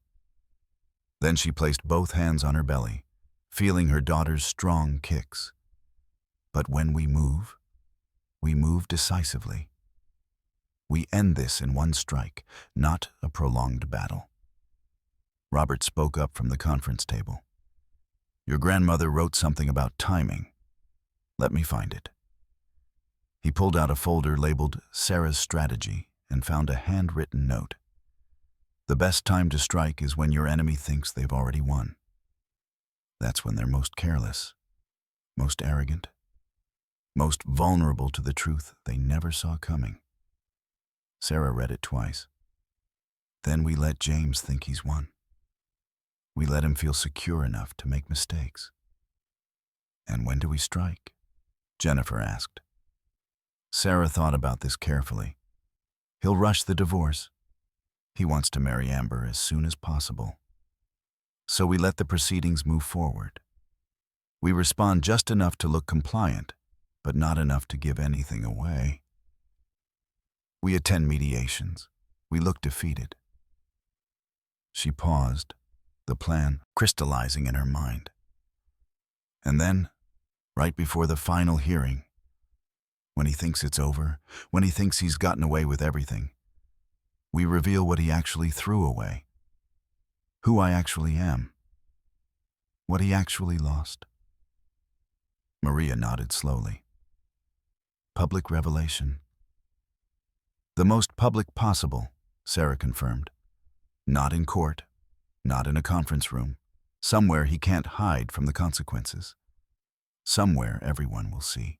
Then she placed both hands on her belly, feeling her daughter's strong kicks. But when we move decisively. We end this in one strike, not a prolonged battle. Robert spoke up from the conference table. Your grandmother wrote something about timing. Let me find it. He pulled out a folder labeled Sarah's Strategy and found a handwritten note. The best time to strike is when your enemy thinks they've already won. That's when they're most careless, most arrogant, most vulnerable to the truth they never saw coming. Sarah read it twice. Then we let James think he's won. We let him feel secure enough to make mistakes. And when do we strike? Jennifer asked. Sarah thought about this carefully. He'll rush the divorce. He wants to marry Amber as soon as possible. So we let the proceedings move forward. We respond just enough to look compliant, but not enough to give anything away. We attend mediations. We look defeated. She paused, the plan crystallizing in her mind. And then, right before the final hearing, when he thinks it's over, when he thinks he's gotten away with everything, we reveal what he actually threw away, who I actually am, what he actually lost. Maria nodded slowly. Public revelation. The most public possible, Sarah confirmed. Not in court, not in a conference room. Somewhere he can't hide from the consequences. Somewhere everyone will see.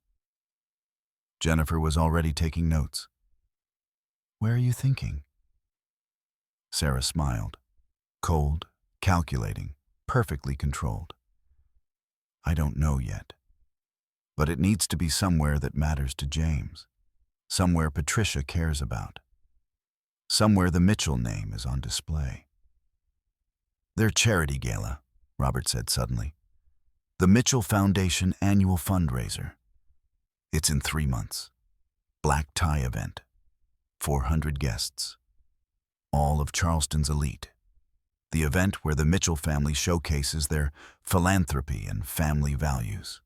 Jennifer was already taking notes. Where are you thinking? Sarah smiled. Cold, calculating, perfectly controlled. I don't know yet. But it needs to be somewhere that matters to James. Somewhere Patricia cares about. Somewhere the Mitchell name is on display. Their charity gala, Robert said suddenly. The Mitchell Foundation annual fundraiser. It's in 3 months. Black tie event. 400 guests. All of Charleston's elite. The event where the Mitchell family showcases their philanthropy and family values.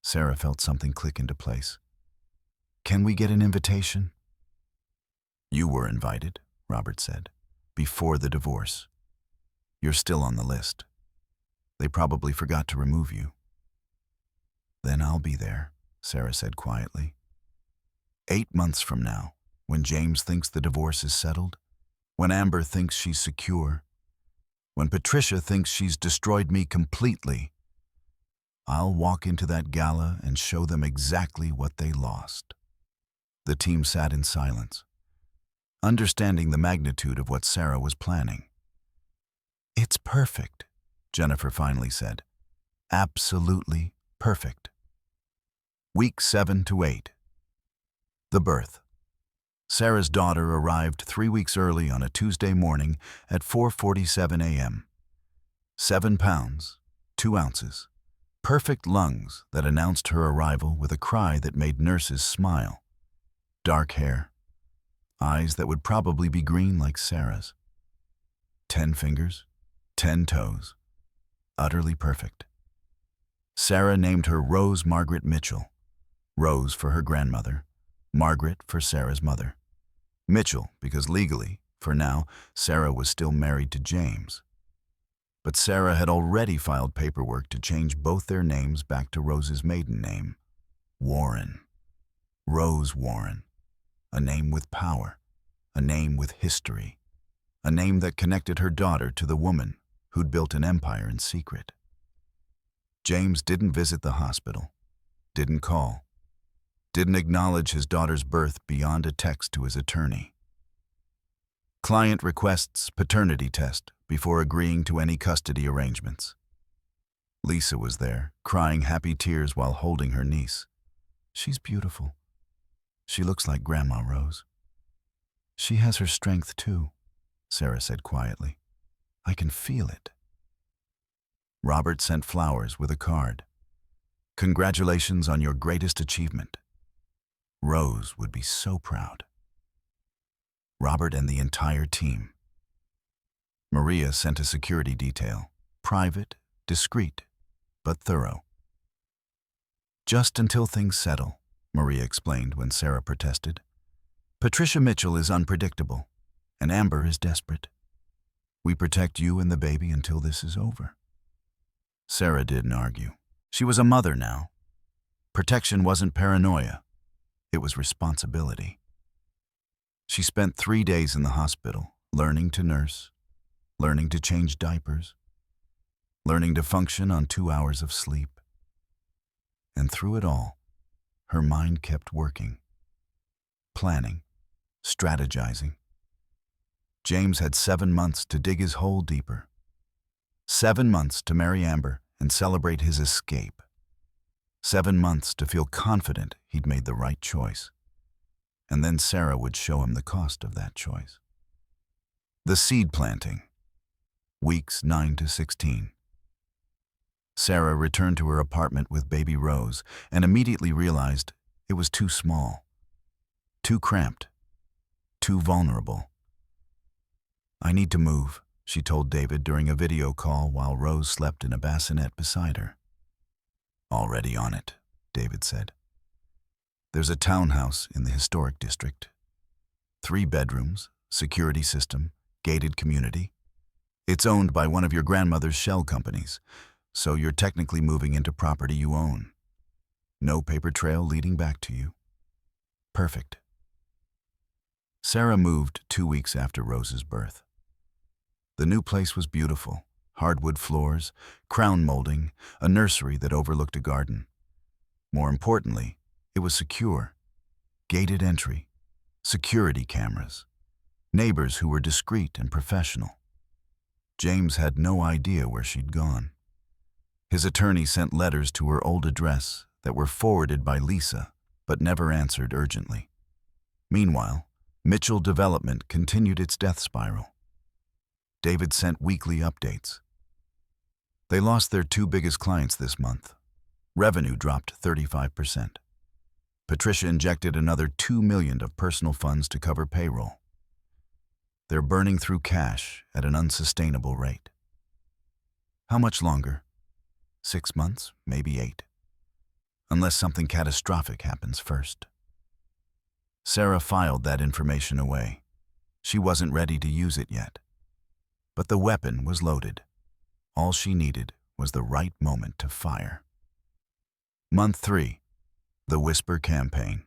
Sarah felt something click into place. Can we get an invitation? You were invited, Robert said, before the divorce. You're still on the list. They probably forgot to remove you. Then I'll be there, Sarah said quietly. 8 months from now, when James thinks the divorce is settled, when Amber thinks she's secure, when Patricia thinks she's destroyed me completely, I'll walk into that gala and show them exactly what they lost. The team sat in silence, understanding the magnitude of what Sarah was planning. It's perfect, Jennifer finally said. Absolutely perfect. Week 7 to 8. The birth. Sarah's daughter arrived 3 weeks early on a Tuesday morning at 4:47 a.m. 7 pounds, 2 ounces. Perfect lungs that announced her arrival with a cry that made nurses smile. Dark hair. Eyes that would probably be green like Sarah's. 10 fingers, 10 toes. Utterly perfect. Sarah named her Rose Margaret Mitchell. Rose for her grandmother, Margaret for Sarah's mother. Mitchell because legally, for now, Sarah was still married to James. But Sarah had already filed paperwork to change both their names back to Rose's maiden name, Warren. Rose Warren. A name with power, a name with history, a name that connected her daughter to the woman who'd built an empire in secret. James didn't visit the hospital, didn't call, didn't acknowledge his daughter's birth beyond a text to his attorney. Client requests paternity test before agreeing to any custody arrangements. Lisa was there, crying happy tears while holding her niece. She's beautiful. She looks like Grandma Rose. She has her strength too, Sarah said quietly. I can feel it. Robert sent flowers with a card. Congratulations on your greatest achievement. Rose would be so proud. Robert and the entire team. Maria sent a security detail, private, discreet, but thorough. Just until things settle, Maria explained when Sarah protested. Patricia Mitchell is unpredictable, and Amber is desperate. We protect you and the baby until this is over. Sarah didn't argue. She was a mother now. Protection wasn't paranoia. It was responsibility. She spent 3 days in the hospital, learning to nurse, learning to change diapers, learning to function on 2 hours of sleep. And through it all, her mind kept working, planning, strategizing. James had 7 months to dig his hole deeper. 7 months to marry Amber and celebrate his escape. 7 months to feel confident he'd made the right choice. And then Sarah would show him the cost of that choice. The seed planting. Weeks 9 to 16. Sarah returned to her apartment with baby Rose and immediately realized it was too small, too cramped, too vulnerable. I need to move, she told David during a video call while Rose slept in a bassinet beside her. Already on it, David said. There's a townhouse in the historic district. 3 bedrooms, security system, gated community. It's owned by one of your grandmother's shell companies. so you're technically moving into property you own. No paper trail leading back to you. Perfect. Sarah moved 2 weeks after Rose's birth. The new place was beautiful. Hardwood floors, crown molding, a nursery that overlooked a garden. More importantly, it was secure. Gated entry, security cameras, neighbors who were discreet and professional. James had no idea where she'd gone. His attorney sent letters to her old address that were forwarded by Lisa, but never answered urgently. Meanwhile, Mitchell Development continued its death spiral. David sent weekly updates. They lost their 2 biggest clients this month. Revenue dropped 35%. Patricia injected another $2 million of personal funds to cover payroll. They're burning through cash at an unsustainable rate. How much longer? 6 months, maybe 8. Unless something catastrophic happens first. Sarah filed that information away. She wasn't ready to use it yet. But the weapon was loaded. All she needed was the right moment to fire. Month 3. The Whisper Campaign.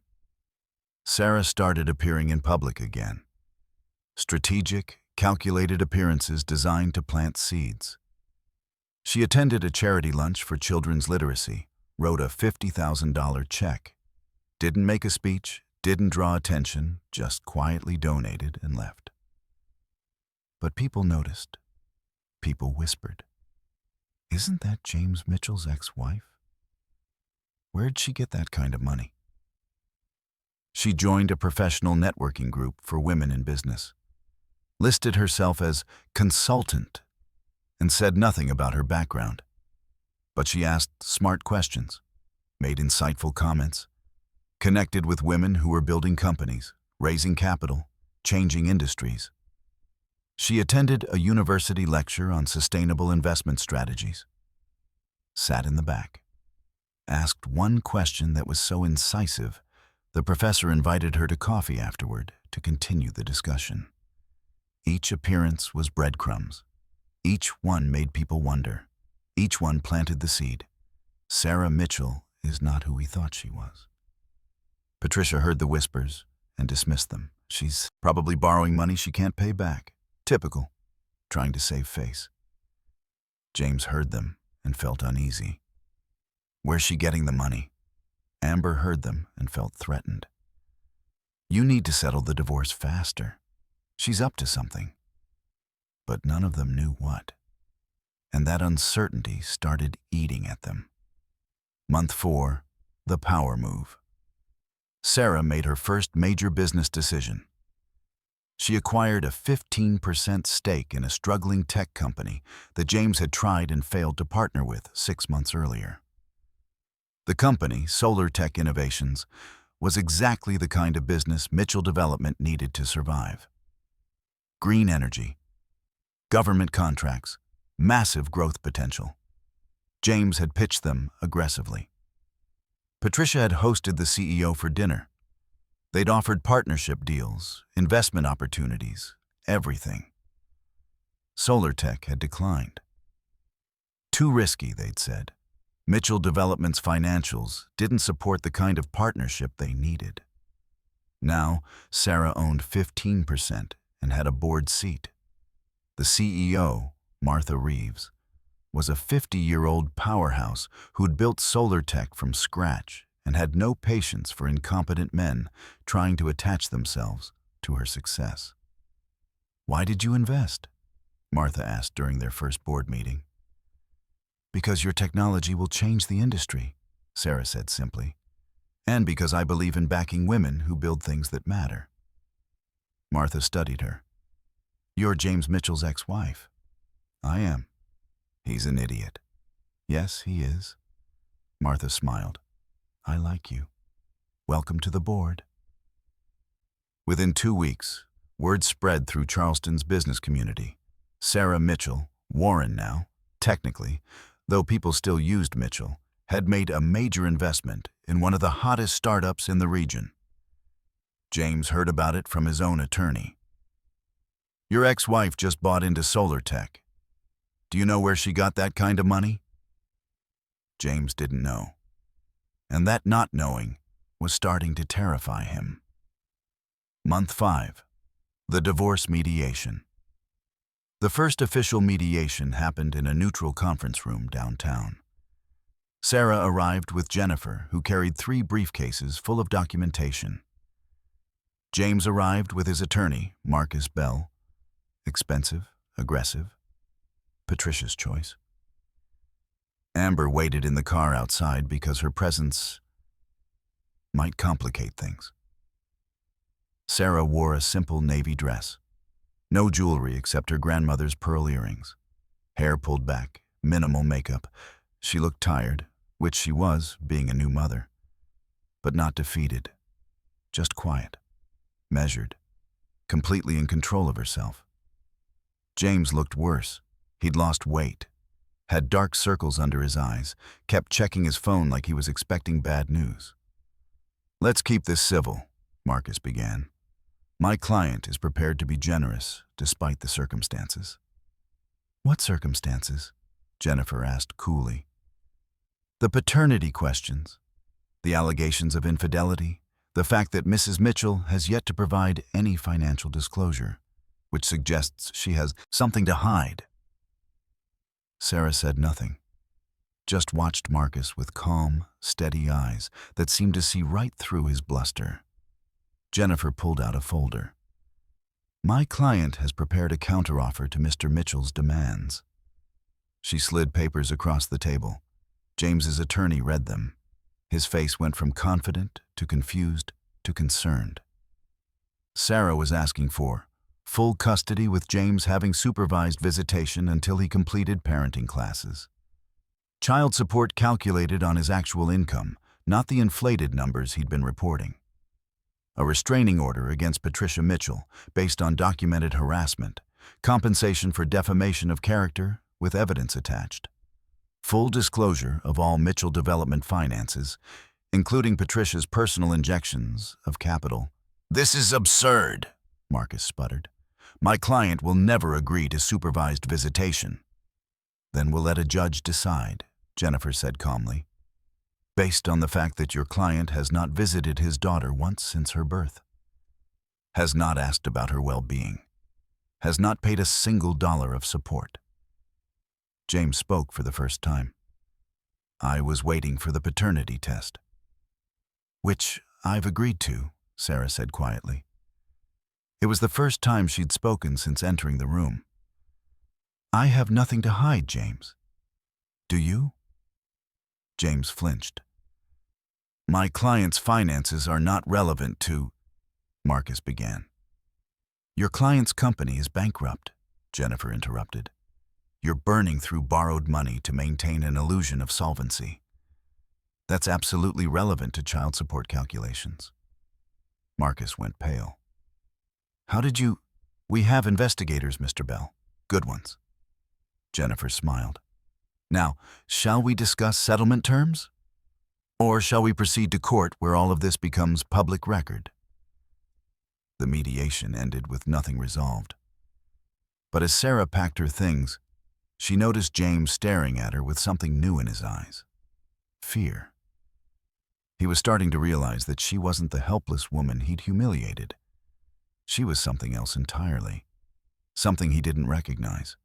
Sarah started appearing in public again. Strategic, calculated appearances designed to plant seeds. She attended a charity lunch for children's literacy, wrote a $50,000 check, didn't make a speech, didn't draw attention, just quietly donated and left. But people noticed. People whispered, "Isn't that James Mitchell's ex-wife? Where'd she get that kind of money?" She joined a professional networking group for women in business, listed herself as consultant, and said nothing about her background. But she asked smart questions, made insightful comments, connected with women who were building companies, raising capital, changing industries. She attended a university lecture on sustainable investment strategies, sat in the back, asked one question that was so incisive, the professor invited her to coffee afterward to continue the discussion. Each appearance was breadcrumbs. Each one made people wonder. Each one planted the seed. Sarah Mitchell is not who we thought she was. Patricia heard the whispers and dismissed them. She's probably borrowing money she can't pay back. Typical, trying to save face. James heard them and felt uneasy. Where's she getting the money? Amber heard them and felt threatened. You need to settle the divorce faster. She's up to something. But none of them knew what. And that uncertainty started eating at them. Month 4, the power move. Sarah made her first major business decision. She acquired a 15% stake in a struggling tech company that James had tried and failed to partner with 6 months earlier. The company, Solar Tech Innovations, was exactly the kind of business Mitchell Development needed to survive. Green energy, government contracts, massive growth potential. James had pitched them aggressively. Patricia had hosted the CEO for dinner. They'd offered partnership deals, investment opportunities, everything. Solar Tech had declined. Too risky, they'd said. Mitchell Development's financials didn't support the kind of partnership they needed. Now, Sarah owned 15% and had a board seat. The CEO, Martha Reeves, was a 50-year-old powerhouse who'd built Solar Tech from scratch and had no patience for incompetent men trying to attach themselves to her success. "Why did you invest?" Martha asked during their first board meeting. "Because your technology will change the industry," Sarah said simply, "and because I believe in backing women who build things that matter." Martha studied her. "You're James Mitchell's ex-wife." "I am." "He's an idiot." "Yes, he is." Martha smiled. "I like you. Welcome to the board." Within 2 weeks, word spread through Charleston's business community. Sarah Mitchell, Warren now, technically, though people still used Mitchell, had made a major investment in one of the hottest startups in the region. James heard about it from his own attorney. "Your ex-wife just bought into Solar Tech. Do you know where she got that kind of money?" James didn't know. And that not knowing was starting to terrify him. Month 5. The divorce mediation. The first official mediation happened in a neutral conference room downtown. Sarah arrived with Jennifer, who carried 3 briefcases full of documentation. James arrived with his attorney, Marcus Bell. Expensive, aggressive, Patricia's choice. Amber waited in the car outside because her presence might complicate things. Sarah wore a simple navy dress. No jewelry except her grandmother's pearl earrings. Hair pulled back, minimal makeup. She looked tired, which she was, being a new mother. But not defeated. Just quiet. Measured. Completely in control of herself. James looked worse. He'd lost weight. Had dark circles under his eyes. Kept checking his phone like he was expecting bad news. "Let's keep this civil," Marcus began. "My client is prepared to be generous, despite the circumstances." "What circumstances?" Jennifer asked coolly. "The paternity questions. The allegations of infidelity. The fact that Mrs. Mitchell has yet to provide any financial disclosure, which suggests she has something to hide." Sarah said nothing. Just watched Marcus with calm, steady eyes that seemed to see right through his bluster. Jennifer pulled out a folder. "My client has prepared a counteroffer to Mr. Mitchell's demands." She slid papers across the table. James's attorney read them. His face went from confident to confused to concerned. Sarah was asking for full custody with James having supervised visitation until he completed parenting classes. Child support calculated on his actual income, not the inflated numbers he'd been reporting. A restraining order against Patricia Mitchell based on documented harassment, compensation for defamation of character with evidence attached. Full disclosure of all Mitchell development finances, including Patricia's personal injections of capital. "This is absurd," Marcus sputtered. "My client will never agree to supervised visitation." "Then we'll let a judge decide," Jennifer said calmly, "based on the fact that your client has not visited his daughter once since her birth, has not asked about her well-being, has not paid a single dollar of support." James spoke for the first time. "I was waiting for the paternity test." "Which I've agreed to," Sarah said quietly. It was the first time she'd spoken since entering the room. "I have nothing to hide, James. Do you?" James flinched. "My client's finances are not relevant to," Marcus began. "Your client's company is bankrupt," Jennifer interrupted. "You're burning through borrowed money to maintain an illusion of solvency. That's absolutely relevant to child support calculations." Marcus went pale. "How did you—" "We have investigators, Mr. Bell. Good ones." Jennifer smiled. "Now, shall we discuss settlement terms? Or shall we proceed to court where all of this becomes public record?" The mediation ended with nothing resolved. But as Sarah packed her things, she noticed James staring at her with something new in his eyes. Fear. He was starting to realize that she wasn't the helpless woman he'd humiliated. She was something else entirely. Something he didn't recognize.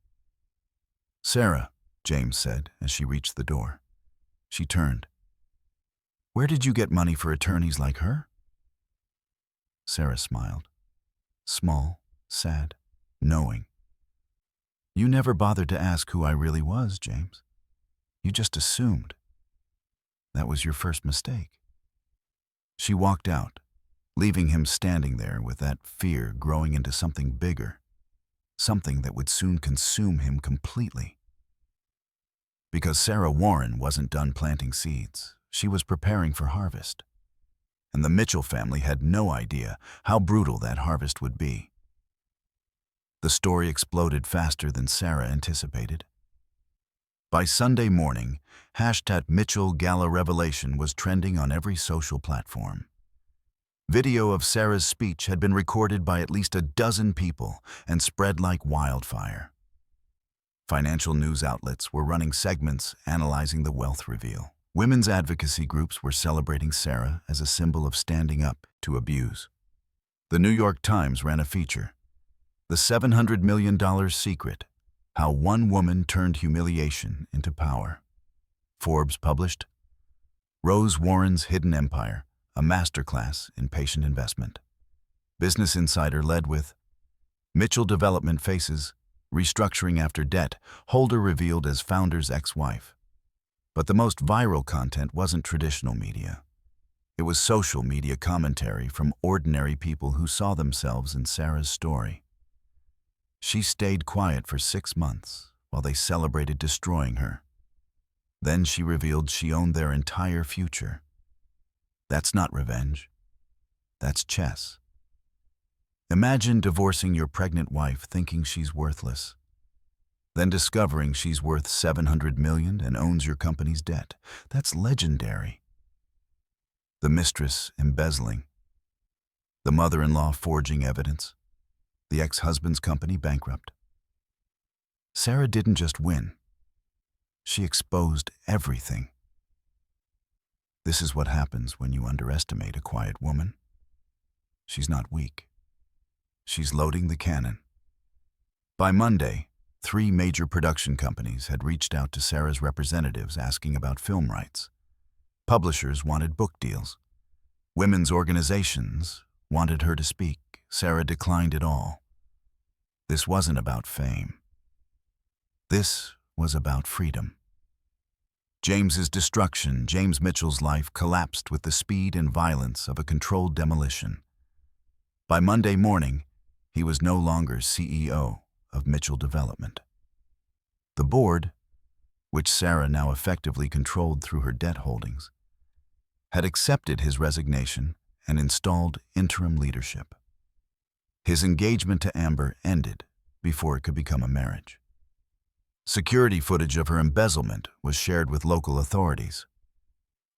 "Sarah," James said as she reached the door. She turned. "Where did you get money for attorneys like her?" Sarah smiled. Small, sad, knowing. "You never bothered to ask who I really was, James. You just assumed. That was your first mistake." She walked out, leaving him standing there with that fear growing into something bigger, something that would soon consume him completely. Because Sarah Warren wasn't done planting seeds, she was preparing for harvest. And the Mitchell family had no idea how brutal that harvest would be. The story exploded faster than Sarah anticipated. By Sunday morning, #Mitchell Gala Revelation was trending on every social platform. Video of Sarah's speech had been recorded by at least a dozen people and spread like wildfire. Financial news outlets were running segments analyzing the wealth reveal. Women's advocacy groups were celebrating Sarah as a symbol of standing up to abuse. The New York Times ran a feature, "The $700 million Secret: How One Woman Turned Humiliation into Power." Forbes published, "Rose Warren's Hidden Empire, a Masterclass in Patient Investment." Business Insider led with, "Mitchell Development Faces Restructuring After Debt, Holder Revealed as Founder's Ex-Wife." But the most viral content wasn't traditional media. It was social media commentary from ordinary people who saw themselves in Sarah's story. She stayed quiet for 6 months while they celebrated destroying her. Then she revealed she owned their entire future. That's not revenge. That's chess. Imagine divorcing your pregnant wife thinking she's worthless, then discovering she's worth $700 million and owns your company's debt. That's legendary. The mistress embezzling, the mother-in-law forging evidence, the ex-husband's company bankrupt. Sarah didn't just win. She exposed everything. This is what happens when you underestimate a quiet woman. She's not weak. She's loading the cannon. By Monday, 3 major production companies had reached out to Sarah's representatives asking about film rights. Publishers wanted book deals. Women's organizations wanted her to speak. Sarah declined it all. This wasn't about fame. This was about freedom. James's destruction, James Mitchell's life, collapsed with the speed and violence of a controlled demolition. By Monday morning, he was no longer CEO of Mitchell Development. The board, which Sarah now effectively controlled through her debt holdings, had accepted his resignation and installed interim leadership. His engagement to Amber ended before it could become a marriage. Security footage of her embezzlement was shared with local authorities.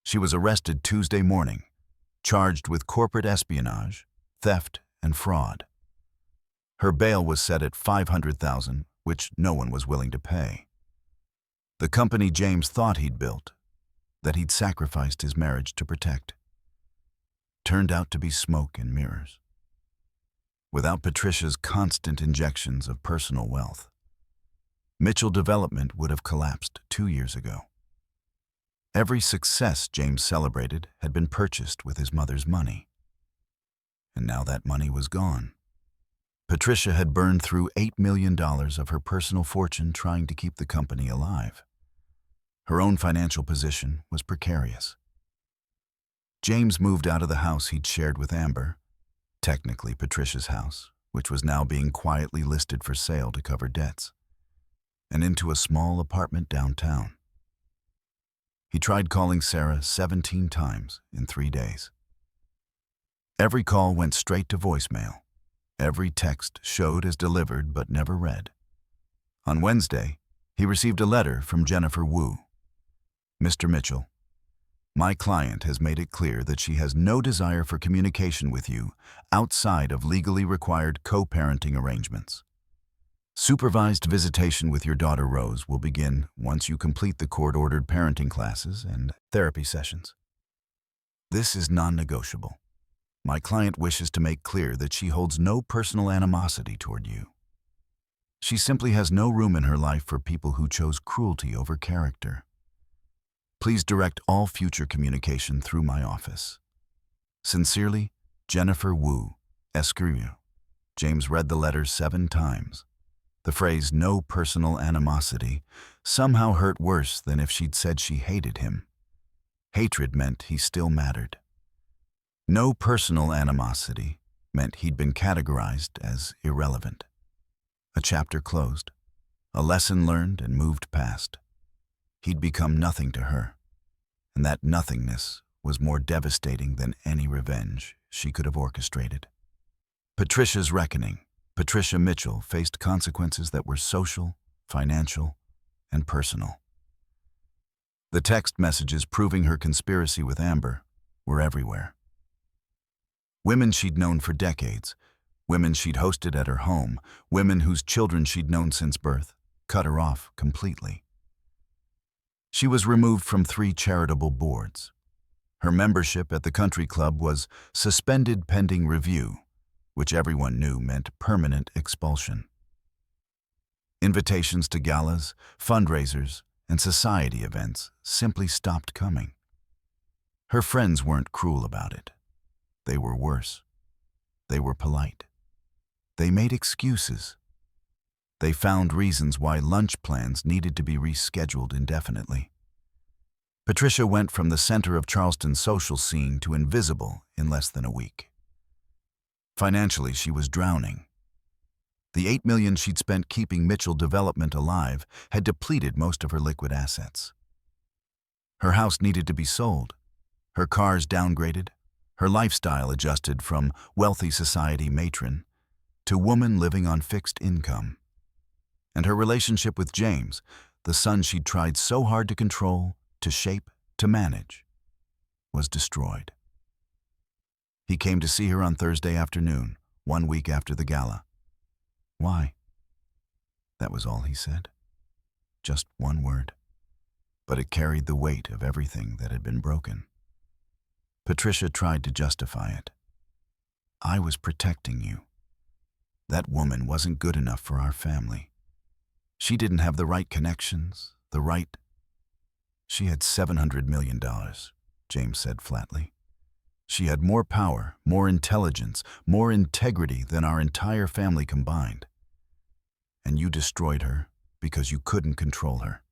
She was arrested Tuesday morning, charged with corporate espionage, theft, and fraud. Her bail was set at $500,000, which no one was willing to pay. The company James thought he'd built, that he'd sacrificed his marriage to protect, turned out to be smoke and mirrors. Without Patricia's constant injections of personal wealth, Mitchell Development would have collapsed 2 years ago. Every success James celebrated had been purchased with his mother's money. And now that money was gone. Patricia had burned through $8 million of her personal fortune trying to keep the company alive. Her own financial position was precarious. James moved out of the house he'd shared with Amber, technically Patricia's house, which was now being quietly listed for sale to cover debts, and into a small apartment downtown. He tried calling Sarah 17 times in 3 days. Every call went straight to voicemail. Every text showed as delivered but never read. On Wednesday, he received a letter from Jennifer Wu. "Mr. Mitchell, my client has made it clear that she has no desire for communication with you outside of legally required co-parenting arrangements. Supervised visitation with your daughter Rose will begin once you complete the court-ordered parenting classes and therapy sessions. This is non-negotiable. My client wishes to make clear that she holds no personal animosity toward you. She simply has no room in her life for people who chose cruelty over character. Please direct all future communication through my office. Sincerely, Jennifer Wu, Esquire." James read the letter 7 times. The phrase "no personal animosity" somehow hurt worse than if she'd said she hated him. Hatred meant he still mattered. No personal animosity meant he'd been categorized as irrelevant. A chapter closed, a lesson learned and moved past. He'd become nothing to her, and that nothingness was more devastating than any revenge she could have orchestrated. Patricia's reckoning. Patricia Mitchell faced consequences that were social, financial, and personal. The text messages proving her conspiracy with Amber were everywhere. Women she'd known for decades, women she'd hosted at her home, women whose children she'd known since birth, cut her off completely. She was removed from 3 charitable boards. Her membership at the country club was suspended pending review, which everyone knew meant permanent expulsion. Invitations to galas, fundraisers, and society events simply stopped coming. Her friends weren't cruel about it. They were worse. They were polite. They made excuses. They found reasons why lunch plans needed to be rescheduled indefinitely. Patricia went from the center of Charleston's social scene to invisible in less than a week. Financially, she was drowning. The $8 million she'd spent keeping Mitchell Development alive had depleted most of her liquid assets. Her house needed to be sold, her cars downgraded, her lifestyle adjusted from wealthy society matron to woman living on fixed income. And her relationship with James, the son she'd tried so hard to control, to shape, to manage, was destroyed. He came to see her on Thursday afternoon, 1 week after the gala. Why? That was all he said. Just one word. But it carried the weight of everything that had been broken. Patricia tried to justify it. I was protecting you. That woman wasn't good enough for our family. She didn't have the right connections, the right... She had $700 million, James said flatly. She had more power, more intelligence, more integrity than our entire family combined. And you destroyed her because you couldn't control her.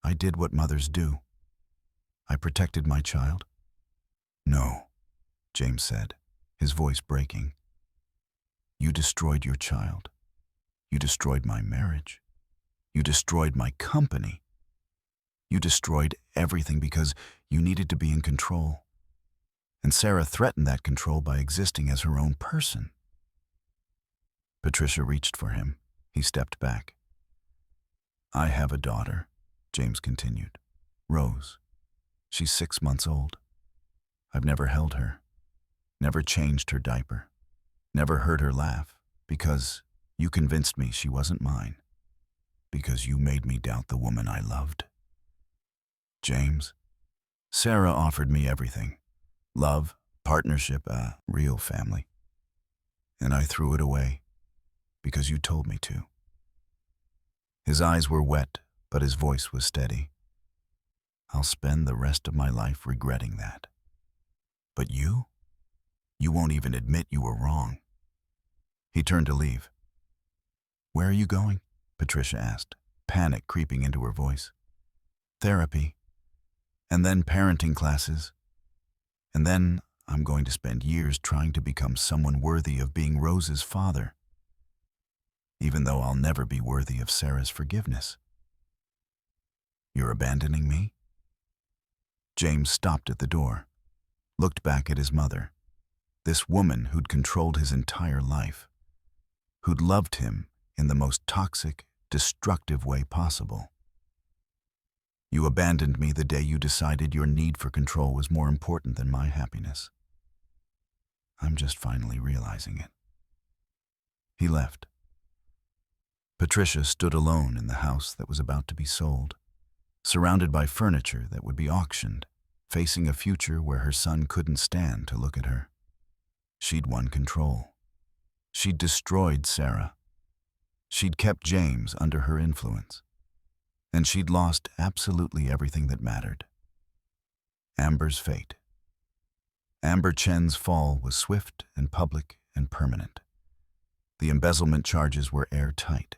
I did what mothers do. I protected my child. No, James said, his voice breaking. You destroyed your child. You destroyed my marriage. You destroyed my company. You destroyed everything because you needed to be in control. And Sarah threatened that control by existing as her own person. Patricia reached for him. He stepped back. I have a daughter, James continued. Rose. She's 6 months old. I've never held her, never changed her diaper, never heard her laugh, because you convinced me she wasn't mine, because you made me doubt the woman I loved. James, Sarah offered me everything. Love, partnership, a real family. And I threw it away, because you told me to. His eyes were wet, but his voice was steady. I'll spend the rest of my life regretting that. But you won't even admit you were wrong. He turned to leave. Where are you going? Patricia asked, panic creeping into her voice. Therapy, and then parenting classes, and then I'm going to spend years trying to become someone worthy of being Rose's father, even though I'll never be worthy of Sarah's forgiveness. You're abandoning me? James stopped at the door, looked back at his mother, this woman who'd controlled his entire life, who'd loved him in the most toxic, destructive way possible. You abandoned me the day you decided your need for control was more important than my happiness. I'm just finally realizing it. He left. Patricia stood alone in the house that was about to be sold, surrounded by furniture that would be auctioned, facing a future where her son couldn't stand to look at her. She'd won control. She'd destroyed Sarah. She'd kept James under her influence. And she'd lost absolutely everything that mattered. Amber's fate. Amber Chen's fall was swift and public and permanent. The embezzlement charges were airtight.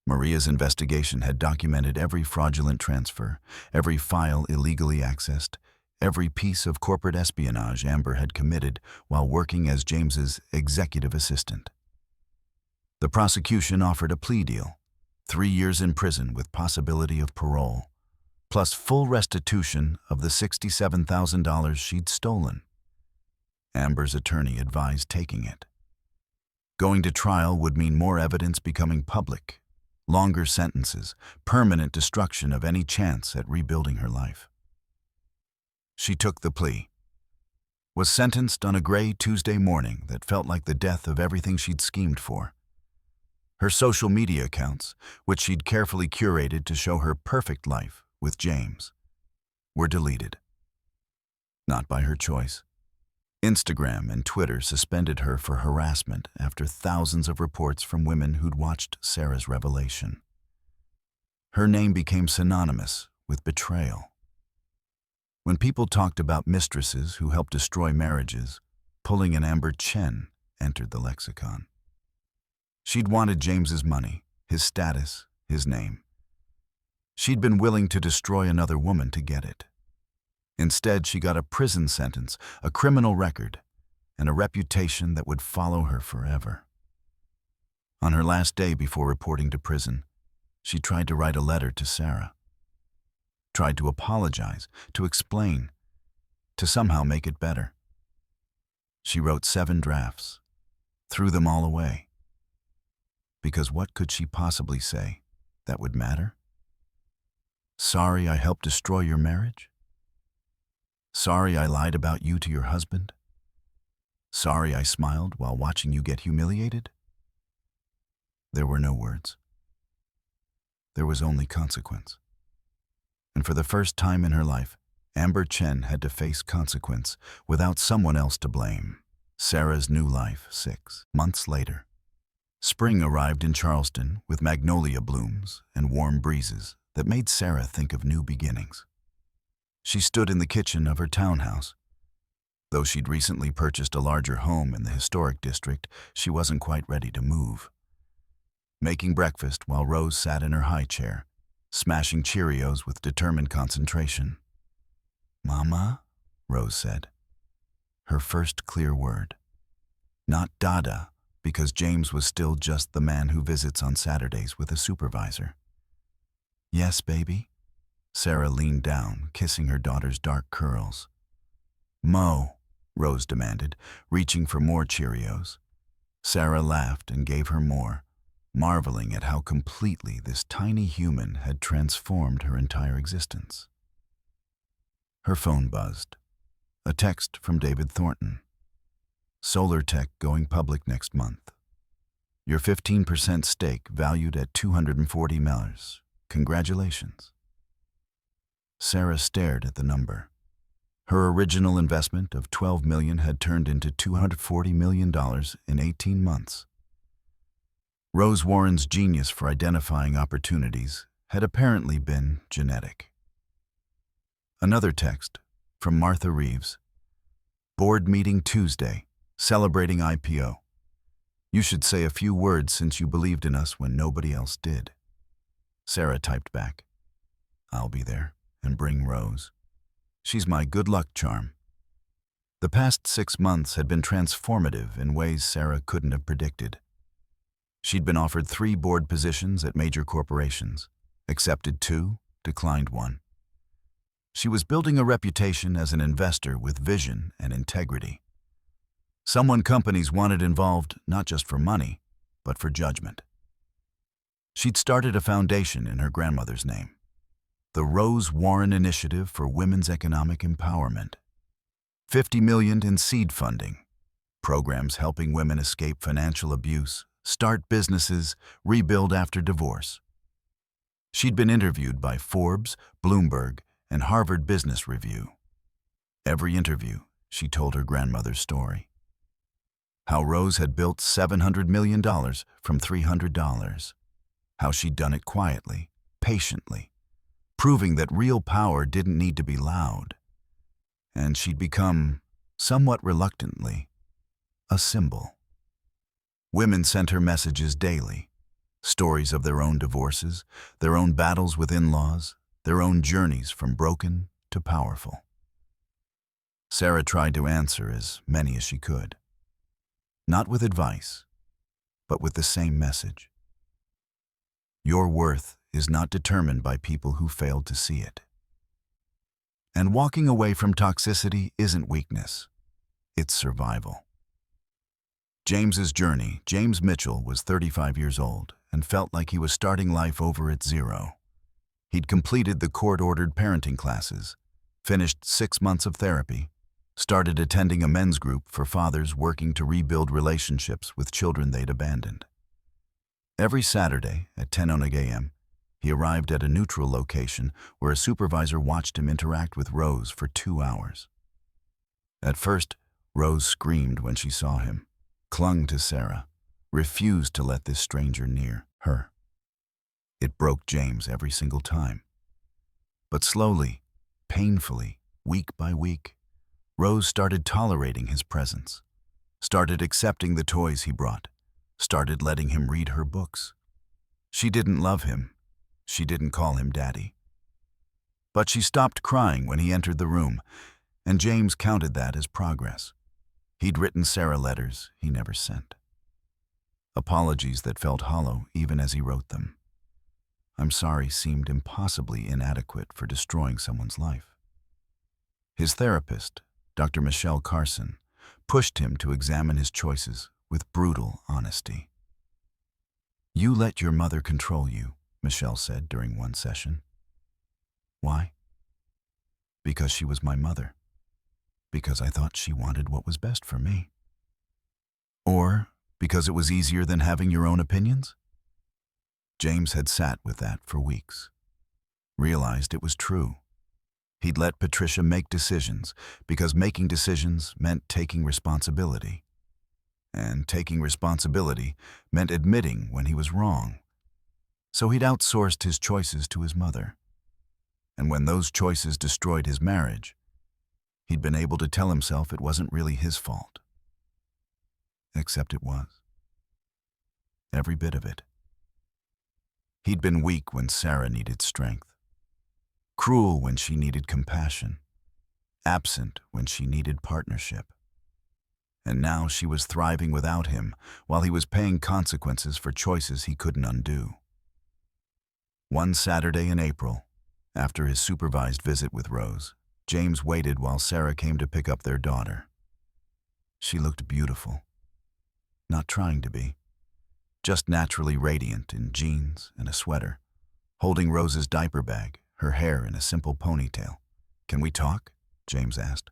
Maria's investigation had documented every fraudulent transfer, every file illegally accessed, every piece of corporate espionage Amber had committed while working as James's executive assistant. The prosecution offered a plea deal, 3 years in prison with possibility of parole, plus full restitution of the $67,000 she'd stolen. Amber's attorney advised taking it. Going to trial would mean more evidence becoming public, longer sentences, permanent destruction of any chance at rebuilding her life. She took the plea, was sentenced on a gray Tuesday morning that felt like the death of everything she'd schemed for. Her social media accounts, which she'd carefully curated to show her perfect life with James, were deleted. Not by her choice. Instagram and Twitter suspended her for harassment after thousands of reports from women who'd watched Sarah's revelation. Her name became synonymous with betrayal. When people talked about mistresses who helped destroy marriages, pulling an Amber Chen entered the lexicon. She'd wanted James's money, his status, his name. She'd been willing to destroy another woman to get it. Instead, she got a prison sentence, a criminal record, and a reputation that would follow her forever. On her last day before reporting to prison, she tried to write a letter to Sarah. Tried to apologize, to explain, to somehow make it better. She wrote 7 drafts, threw them all away. Because what could she possibly say that would matter? Sorry I helped destroy your marriage? Sorry I lied about you to your husband? Sorry I smiled while watching you get humiliated? There were no words. There was only consequence. And for the first time in her life, Amber Chen had to face consequence without someone else to blame. Sarah's new life 6 months later. Spring arrived in Charleston with magnolia blooms and warm breezes that made Sarah think of new beginnings. She stood in the kitchen of her townhouse. Though she'd recently purchased a larger home in the historic district, she wasn't quite ready to move. Making breakfast while Rose sat in her high chair, smashing Cheerios with determined concentration. "Mama," Rose said. Her first clear word. Not Dada, because James was still just the man who visits on Saturdays with a supervisor. "Yes, baby?" Sarah leaned down, kissing her daughter's dark curls. "Mo," Rose demanded, reaching for more Cheerios. Sarah laughed and gave her more, marveling at how completely this tiny human had transformed her entire existence. Her phone buzzed. A text from David Thornton. "Solar Tech going public next month. Your 15% stake valued at $240 million. Congratulations." Sarah stared at the number. Her original investment of $12 million had turned into $240 million in 18 months. Rose Warren's genius for identifying opportunities had apparently been genetic. Another text from Martha Reeves. "Board meeting Tuesday, celebrating IPO. You should say a few words since you believed in us when nobody else did." Sarah typed back, "I'll be there, and bring Rose. She's my good luck charm." The past 6 months had been transformative in ways Sarah couldn't have predicted. She'd been offered 3 board positions at major corporations, accepted 2, declined 1. She was building a reputation as an investor with vision and integrity. Someone companies wanted involved not just for money, but for judgment. She'd started a foundation in her grandmother's name, the Rose Warren Initiative for Women's Economic Empowerment. $50 million in seed funding, programs helping women escape financial abuse, start businesses, rebuild after divorce. She'd been interviewed by Forbes, Bloomberg, and Harvard Business Review. Every interview, she told her grandmother's story. How Rose had built $700 million from $300. How she'd done it quietly, patiently, proving that real power didn't need to be loud. And she'd become, somewhat reluctantly, a symbol. Women sent her messages daily, stories of their own divorces, their own battles with in-laws, their own journeys from broken to powerful. Sarah tried to answer as many as she could. Not with advice, but with the same message. Your worth is not determined by people who failed to see it. And walking away from toxicity isn't weakness, it's survival. James's journey. James Mitchell was 35 years old and felt like he was starting life over at zero. He'd completed the court-ordered parenting classes, finished 6 months of therapy, started attending a men's group for fathers working to rebuild relationships with children they'd abandoned. Every Saturday at 10 a.m., he arrived at a neutral location where a supervisor watched him interact with Rose for 2 hours. At first, Rose screamed when she saw him, clung to Sarah, refused to let this stranger near her. It broke James every single time. But slowly, painfully, week by week, Rose started tolerating his presence, started accepting the toys he brought, started letting him read her books. She didn't love him. She didn't call him daddy. But she stopped crying when he entered the room, and James counted that as progress. He'd written Sarah letters he never sent. Apologies that felt hollow even as he wrote them. I'm sorry seemed impossibly inadequate for destroying someone's life. His therapist, Dr. Michelle Carson, pushed him to examine his choices with brutal honesty. You let your mother control you, Michelle said during one session. Why? Because she was my mother. Because I thought she wanted what was best for me. Or because it was easier than having your own opinions? James had sat with that for weeks. Realized it was true. He'd let Patricia make decisions because making decisions meant taking responsibility. And taking responsibility meant admitting when he was wrong. So he'd outsourced his choices to his mother. And when those choices destroyed his marriage, he'd been able to tell himself it wasn't really his fault. Except it was. Every bit of it. He'd been weak when Sarah needed strength, cruel when she needed compassion, absent when she needed partnership. And now she was thriving without him while he was paying consequences for choices he couldn't undo. One Saturday in April, after his supervised visit with Rose, James waited while Sarah came to pick up their daughter. She looked beautiful, not trying to be, just naturally radiant in jeans and a sweater, holding Rose's diaper bag, her hair in a simple ponytail. Can we talk? James asked.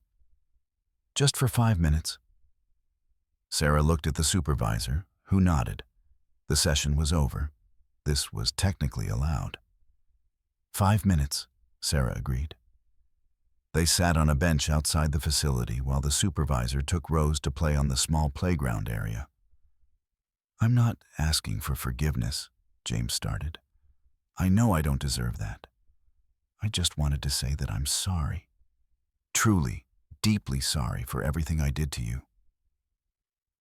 Just for 5 minutes. Sarah looked at the supervisor, who nodded. The session was over. This was technically allowed. 5 minutes, Sarah agreed. They sat on a bench outside the facility while the supervisor took Rose to play on the small playground area. I'm not asking for forgiveness, James started. I know I don't deserve that. I just wanted to say that I'm sorry. Truly, deeply sorry for everything I did to you.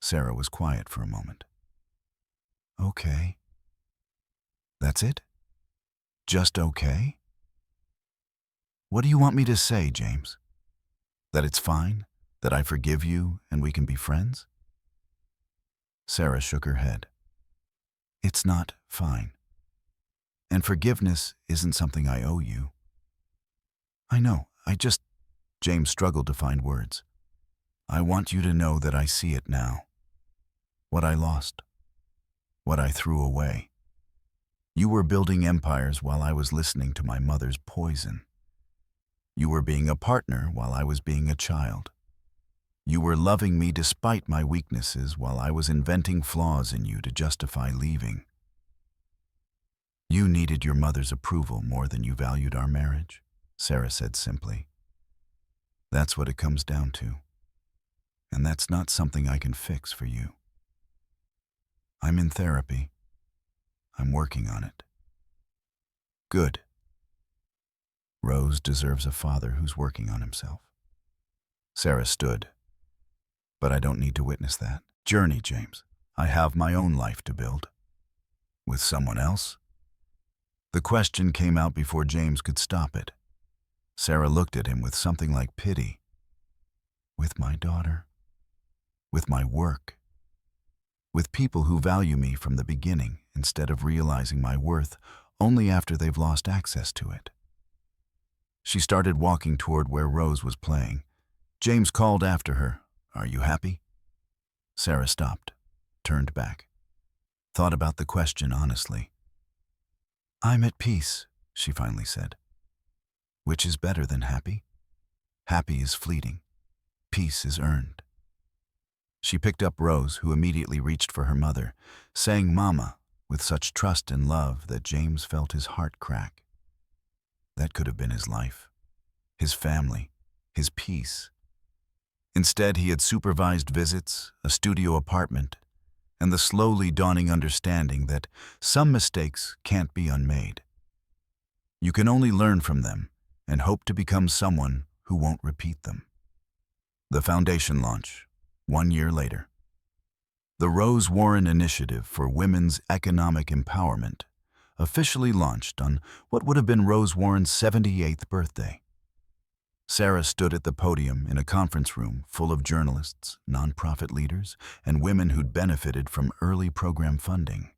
Sarah was quiet for a moment. Okay. That's it? Just okay? What do you want me to say, James? That it's fine? That I forgive you and we can be friends? Sarah shook her head. It's not fine. And forgiveness isn't something I owe you. I know, James struggled to find words. I want you to know that I see it now. What I lost. What I threw away. You were building empires while I was listening to my mother's poison. You were being a partner while I was being a child. You were loving me despite my weaknesses while I was inventing flaws in you to justify leaving. You needed your mother's approval more than you valued our marriage, Sarah said simply. That's what it comes down to. And that's not something I can fix for you. I'm in therapy. I'm working on it. Good. Rose deserves a father who's working on himself. Sarah stood. But I don't need to witness that journey, James. I have my own life to build. With someone else? The question came out before James could stop it. Sarah looked at him with something like pity. With my daughter? With my work? With people who value me from the beginning instead of realizing my worth only after they've lost access to it. She started walking toward where Rose was playing. James called after her, Are you happy? Sarah stopped, turned back, thought about the question honestly. I'm at peace, she finally said. Which is better than happy? Happy is fleeting. Peace is earned. She picked up Rose, who immediately reached for her mother, saying Mama, with such trust and love that James felt his heart crack. That could have been his life, his family, his peace. Instead, he had supervised visits, a studio apartment, and the slowly dawning understanding that some mistakes can't be unmade. You can only learn from them and hope to become someone who won't repeat them. The foundation launch, 1 year later. The Rose Warren Initiative for Women's Economic Empowerment officially launched on what would have been Rose Warren's 78th birthday. Sarah stood at the podium in a conference room full of journalists, nonprofit leaders, and women who'd benefited from early program funding.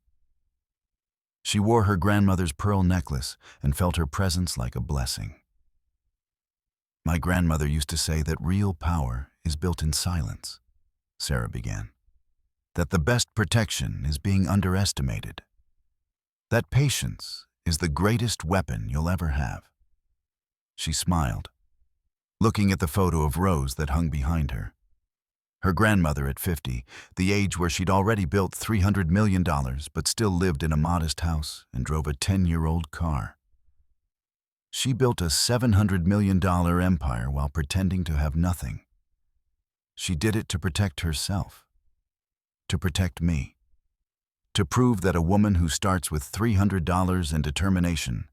She wore her grandmother's pearl necklace and felt her presence like a blessing. "My grandmother used to say that real power is built in silence," Sarah began. "That the best protection is being underestimated. That patience is the greatest weapon you'll ever have." She smiled, looking at the photo of Rose that hung behind her. Her grandmother at 50, the age where she'd already built $300 million but still lived in a modest house and drove a 10-year-old car. She built a $700 million empire while pretending to have nothing. She did it to protect herself, to protect me, to prove that a woman who starts with $300 and determination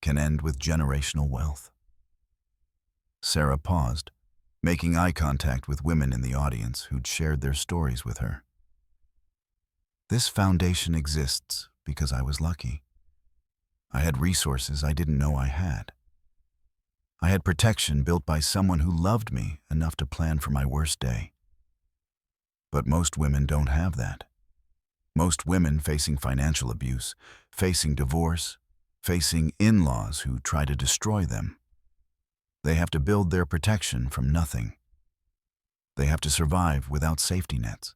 can end with generational wealth. Sarah paused, making eye contact with women in the audience who'd shared their stories with her. "This foundation exists because I was lucky. I had resources I didn't know I had. I had protection built by someone who loved me enough to plan for my worst day. But most women don't have that. Most women facing financial abuse, facing divorce, facing in-laws who try to destroy them. They have to build their protection from nothing. They have to survive without safety nets.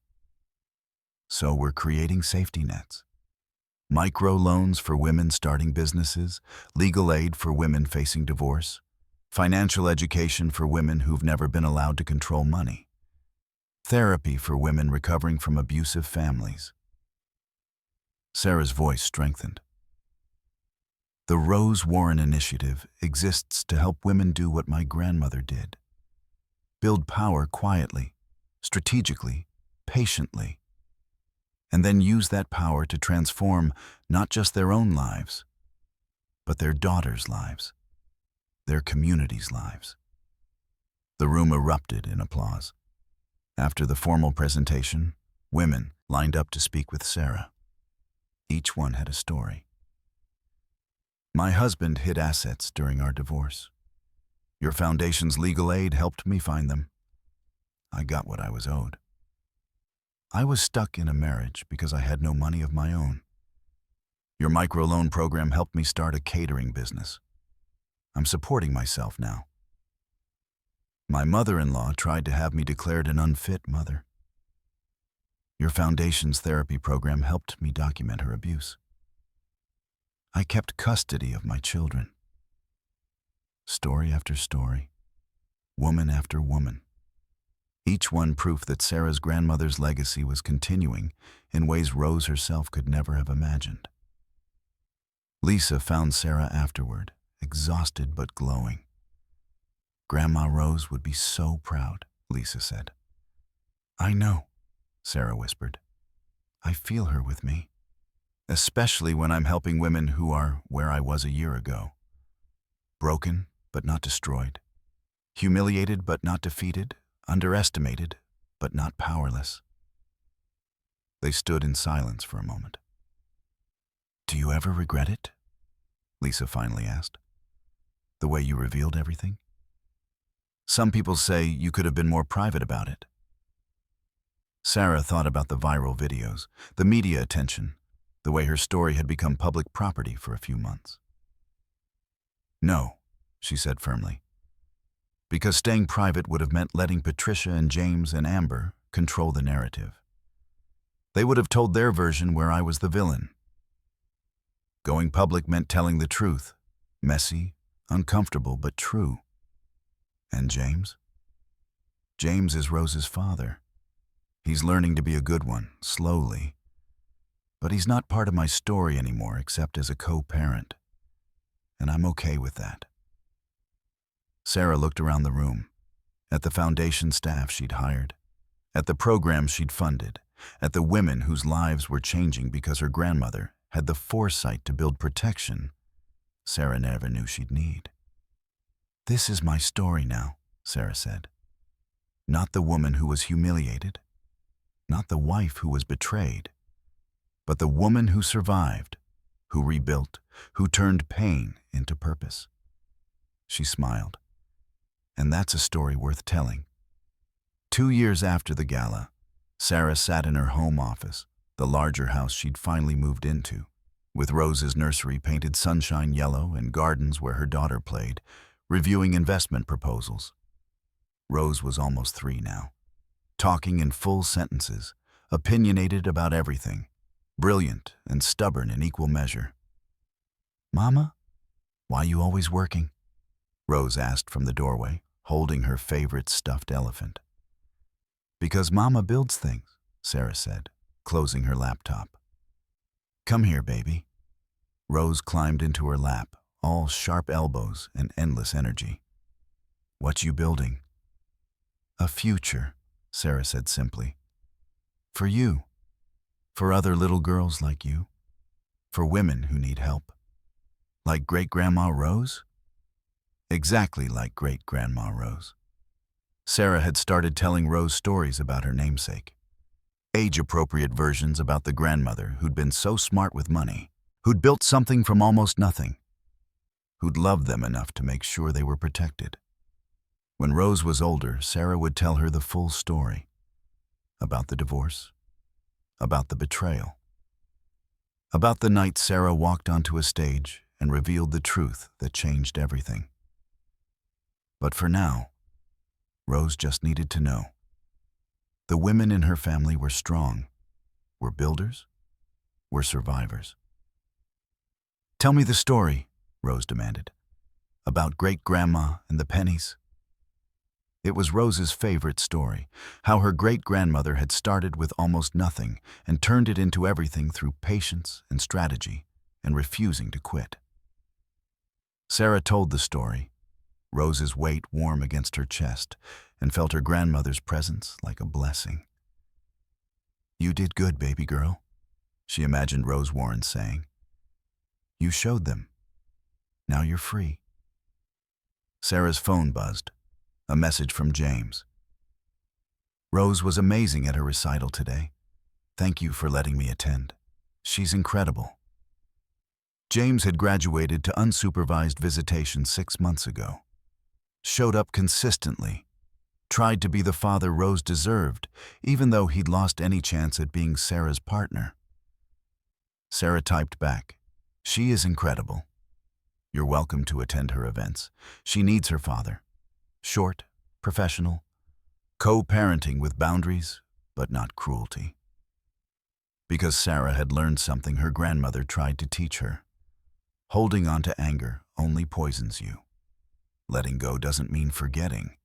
So we're creating safety nets. Micro-loans for women starting businesses, legal aid for women facing divorce, financial education for women who've never been allowed to control money, therapy for women recovering from abusive families." Sarah's voice strengthened. "The Rose Warren Initiative exists to help women do what my grandmother did. Build power quietly, strategically, patiently, and then use that power to transform not just their own lives, but their daughters' lives, their communities' lives." The room erupted in applause. After the formal presentation, women lined up to speak with Sarah. Each one had a story. "My husband hid assets during our divorce. Your foundation's legal aid helped me find them. I got what I was owed. I was stuck in a marriage because I had no money of my own. Your microloan program helped me start a catering business. I'm supporting myself now. My mother-in-law tried to have me declared an unfit mother. Your foundation's therapy program helped me document her abuse. I kept custody of my children." Story after story, woman after woman. Each one proof that Sarah's grandmother's legacy was continuing in ways Rose herself could never have imagined. Lisa found Sarah afterward, exhausted but glowing. "Grandma Rose would be so proud," Lisa said. "I know," Sarah whispered. "I feel her with me, especially when I'm helping women who are where I was a year ago. Broken but not destroyed, humiliated but not defeated, underestimated but not powerless." They stood in silence for a moment. "Do you ever regret it?" Lisa finally asked. "The way you revealed everything? Some people say you could have been more private about it." Sarah thought about the viral videos, the media attention, the way her story had become public property for a few months. "No," she said firmly, "because staying private would have meant letting Patricia and James and Amber control the narrative. They would have told their version where I was the villain. Going public meant telling the truth, messy, uncomfortable, but true. And James? James is Rose's father. He's learning to be a good one, slowly. But he's not part of my story anymore except as a co-parent. And I'm okay with that. Sarah looked around the room, at the foundation staff she'd hired, at the programs she'd funded, at the women whose lives were changing because her grandmother had the foresight to build protection Sarah never knew she'd need. "This is my story now," Sarah said. "Not the woman who was humiliated, not the wife who was betrayed, but the woman who survived, who rebuilt, who turned pain into purpose." She smiled. "And that's a story worth telling." 2 years after the gala, Sarah sat in her home office, the larger house she'd finally moved into, with Rose's nursery painted sunshine yellow and gardens where her daughter played, reviewing investment proposals. Rose was almost 3 now, talking in full sentences, opinionated about everything, brilliant and stubborn in equal measure. "Mama, why you always working?" Rose asked from the doorway, holding her favorite stuffed elephant. "Because Mama builds things," Sarah said, closing her laptop. "Come here, baby." Rose climbed into her lap, all sharp elbows and endless energy. "What you building?" "A future," Sarah said simply. "For you. For other little girls like you. For women who need help. Like Great-Grandma Rose?" Exactly like Great-Grandma Rose. Sarah had started telling Rose stories about her namesake. Age-appropriate versions about the grandmother who'd been so smart with money, who'd built something from almost nothing, who'd loved them enough to make sure they were protected. When Rose was older, Sarah would tell her the full story. About the divorce. About the betrayal. About the night Sarah walked onto a stage and revealed the truth that changed everything. But for now, Rose just needed to know. The women in her family were strong, were builders, were survivors. "Tell me the story," Rose demanded. "About Great-Grandma and the pennies." It was Rose's favorite story, how her great-grandmother had started with almost nothing and turned it into everything through patience and strategy and refusing to quit. Sarah told the story, Rose's weight warm against her chest, and felt her grandmother's presence like a blessing. "You did good, baby girl," she imagined Rose Warren saying. "You showed them. Now you're free." Sarah's phone buzzed. A message from James. "Rose was amazing at her recital today. Thank you for letting me attend. She's incredible." James had graduated to unsupervised visitation 6 months ago. Showed up consistently. Tried to be the father Rose deserved, even though he'd lost any chance at being Sarah's partner. Sarah typed back, "She is incredible. You're welcome to attend her events. She needs her father. Short, professional, co-parenting with boundaries, but not cruelty." Because Sarah had learned something her grandmother tried to teach her. Holding on to anger only poisons you. Letting go doesn't mean forgetting.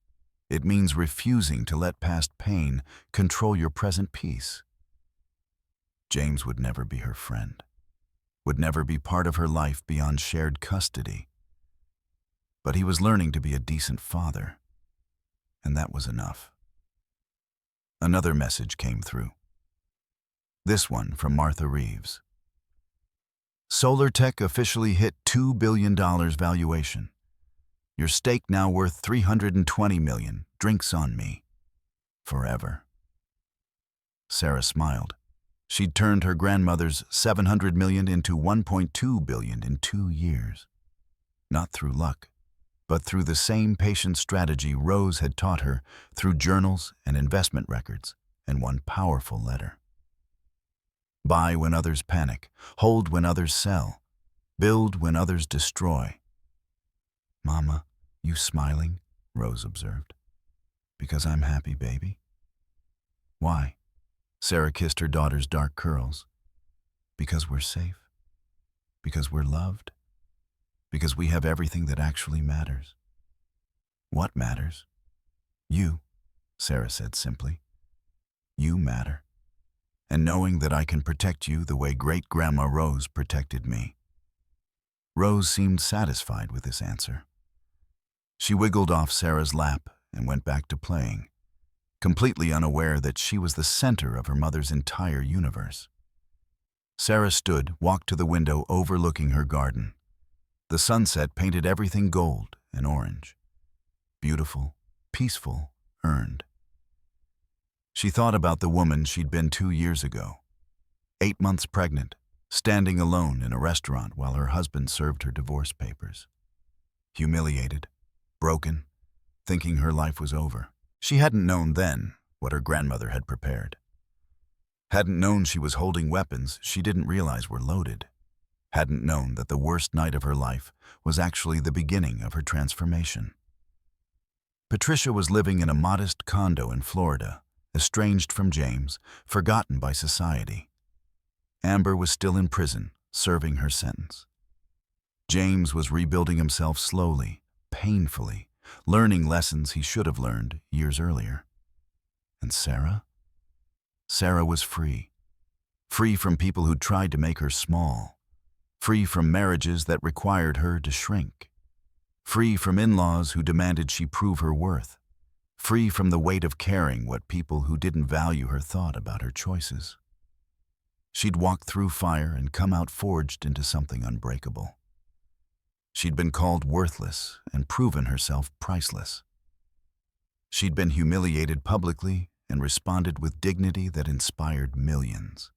It means refusing to let past pain control your present peace. James would never be her friend, would never be part of her life beyond shared custody. But he was learning to be a decent father, and that was enough. Another message came through. This one from Martha Reeves. "Solar Tech officially hit $2 billion valuation. Your stake now worth $320 million. Drinks on me. Forever." Sarah smiled. She'd turned her grandmother's $700 million into $1.2 billion in 2 years. Not through luck, but through the same patient strategy Rose had taught her through journals and investment records and one powerful letter. Buy when others panic, hold when others sell, build when others destroy. "Mama, you smiling?" Rose observed. "Because I'm happy, baby." "Why?" Sarah kissed her daughter's dark curls. "Because we're safe. Because we're loved. Because we have everything that actually matters." "What matters?" "You," Sarah said simply. "You matter." and knowing that I can protect you the way Great-Grandma Rose protected me." Rose seemed satisfied with this answer. She wiggled off Sarah's lap and went back to playing, completely unaware that she was the center of her mother's entire universe. Sarah stood, walked to the window overlooking her garden. The sunset painted everything gold and orange. Beautiful, peaceful, earned. She thought about the woman she'd been 2 years ago, 8 months pregnant, standing alone in a restaurant while her husband served her divorce papers. Humiliated, broken, thinking her life was over. She hadn't known then what her grandmother had prepared. Hadn't known she was holding weapons she didn't realize were loaded. Hadn't known that the worst night of her life was actually the beginning of her transformation. Patricia was living in a modest condo in Florida, estranged from James, forgotten by society. Amber was still in prison, serving her sentence. James was rebuilding himself slowly, painfully, learning lessons he should have learned years earlier. And Sarah? Sarah was free. Free from people who tried to make her small. Free from marriages that required her to shrink. Free from in-laws who demanded she prove her worth. Free from the weight of caring what people who didn't value her thought about her choices. She'd walked through fire and come out forged into something unbreakable. She'd been called worthless and proven herself priceless. She'd been humiliated publicly and responded with dignity that inspired millions.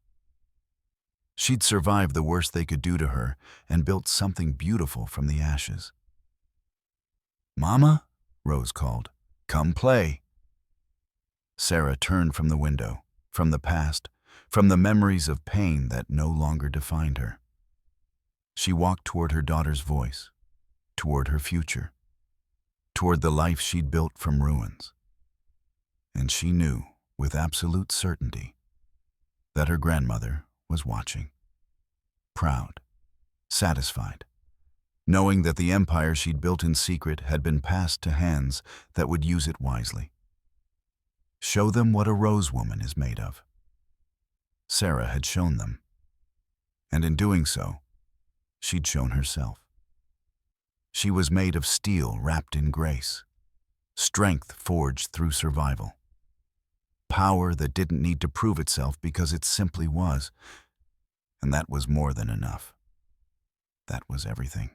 She'd survived the worst they could do to her and built something beautiful from the ashes. "Mama," Rose called, "come play." Sarah turned from the window, from the past, from the memories of pain that no longer defined her. She walked toward her daughter's voice, toward her future, toward the life she'd built from ruins. And she knew, with absolute certainty, that her grandmother was watching. Proud, satisfied, knowing that the empire she'd built in secret had been passed to hands that would use it wisely. Show them what a rose woman is made of. Sarah had shown them. And in doing so, she'd shown herself. She was made of steel wrapped in grace, strength forged through survival, power that didn't need to prove itself because it simply was, and that was more than enough. That was everything.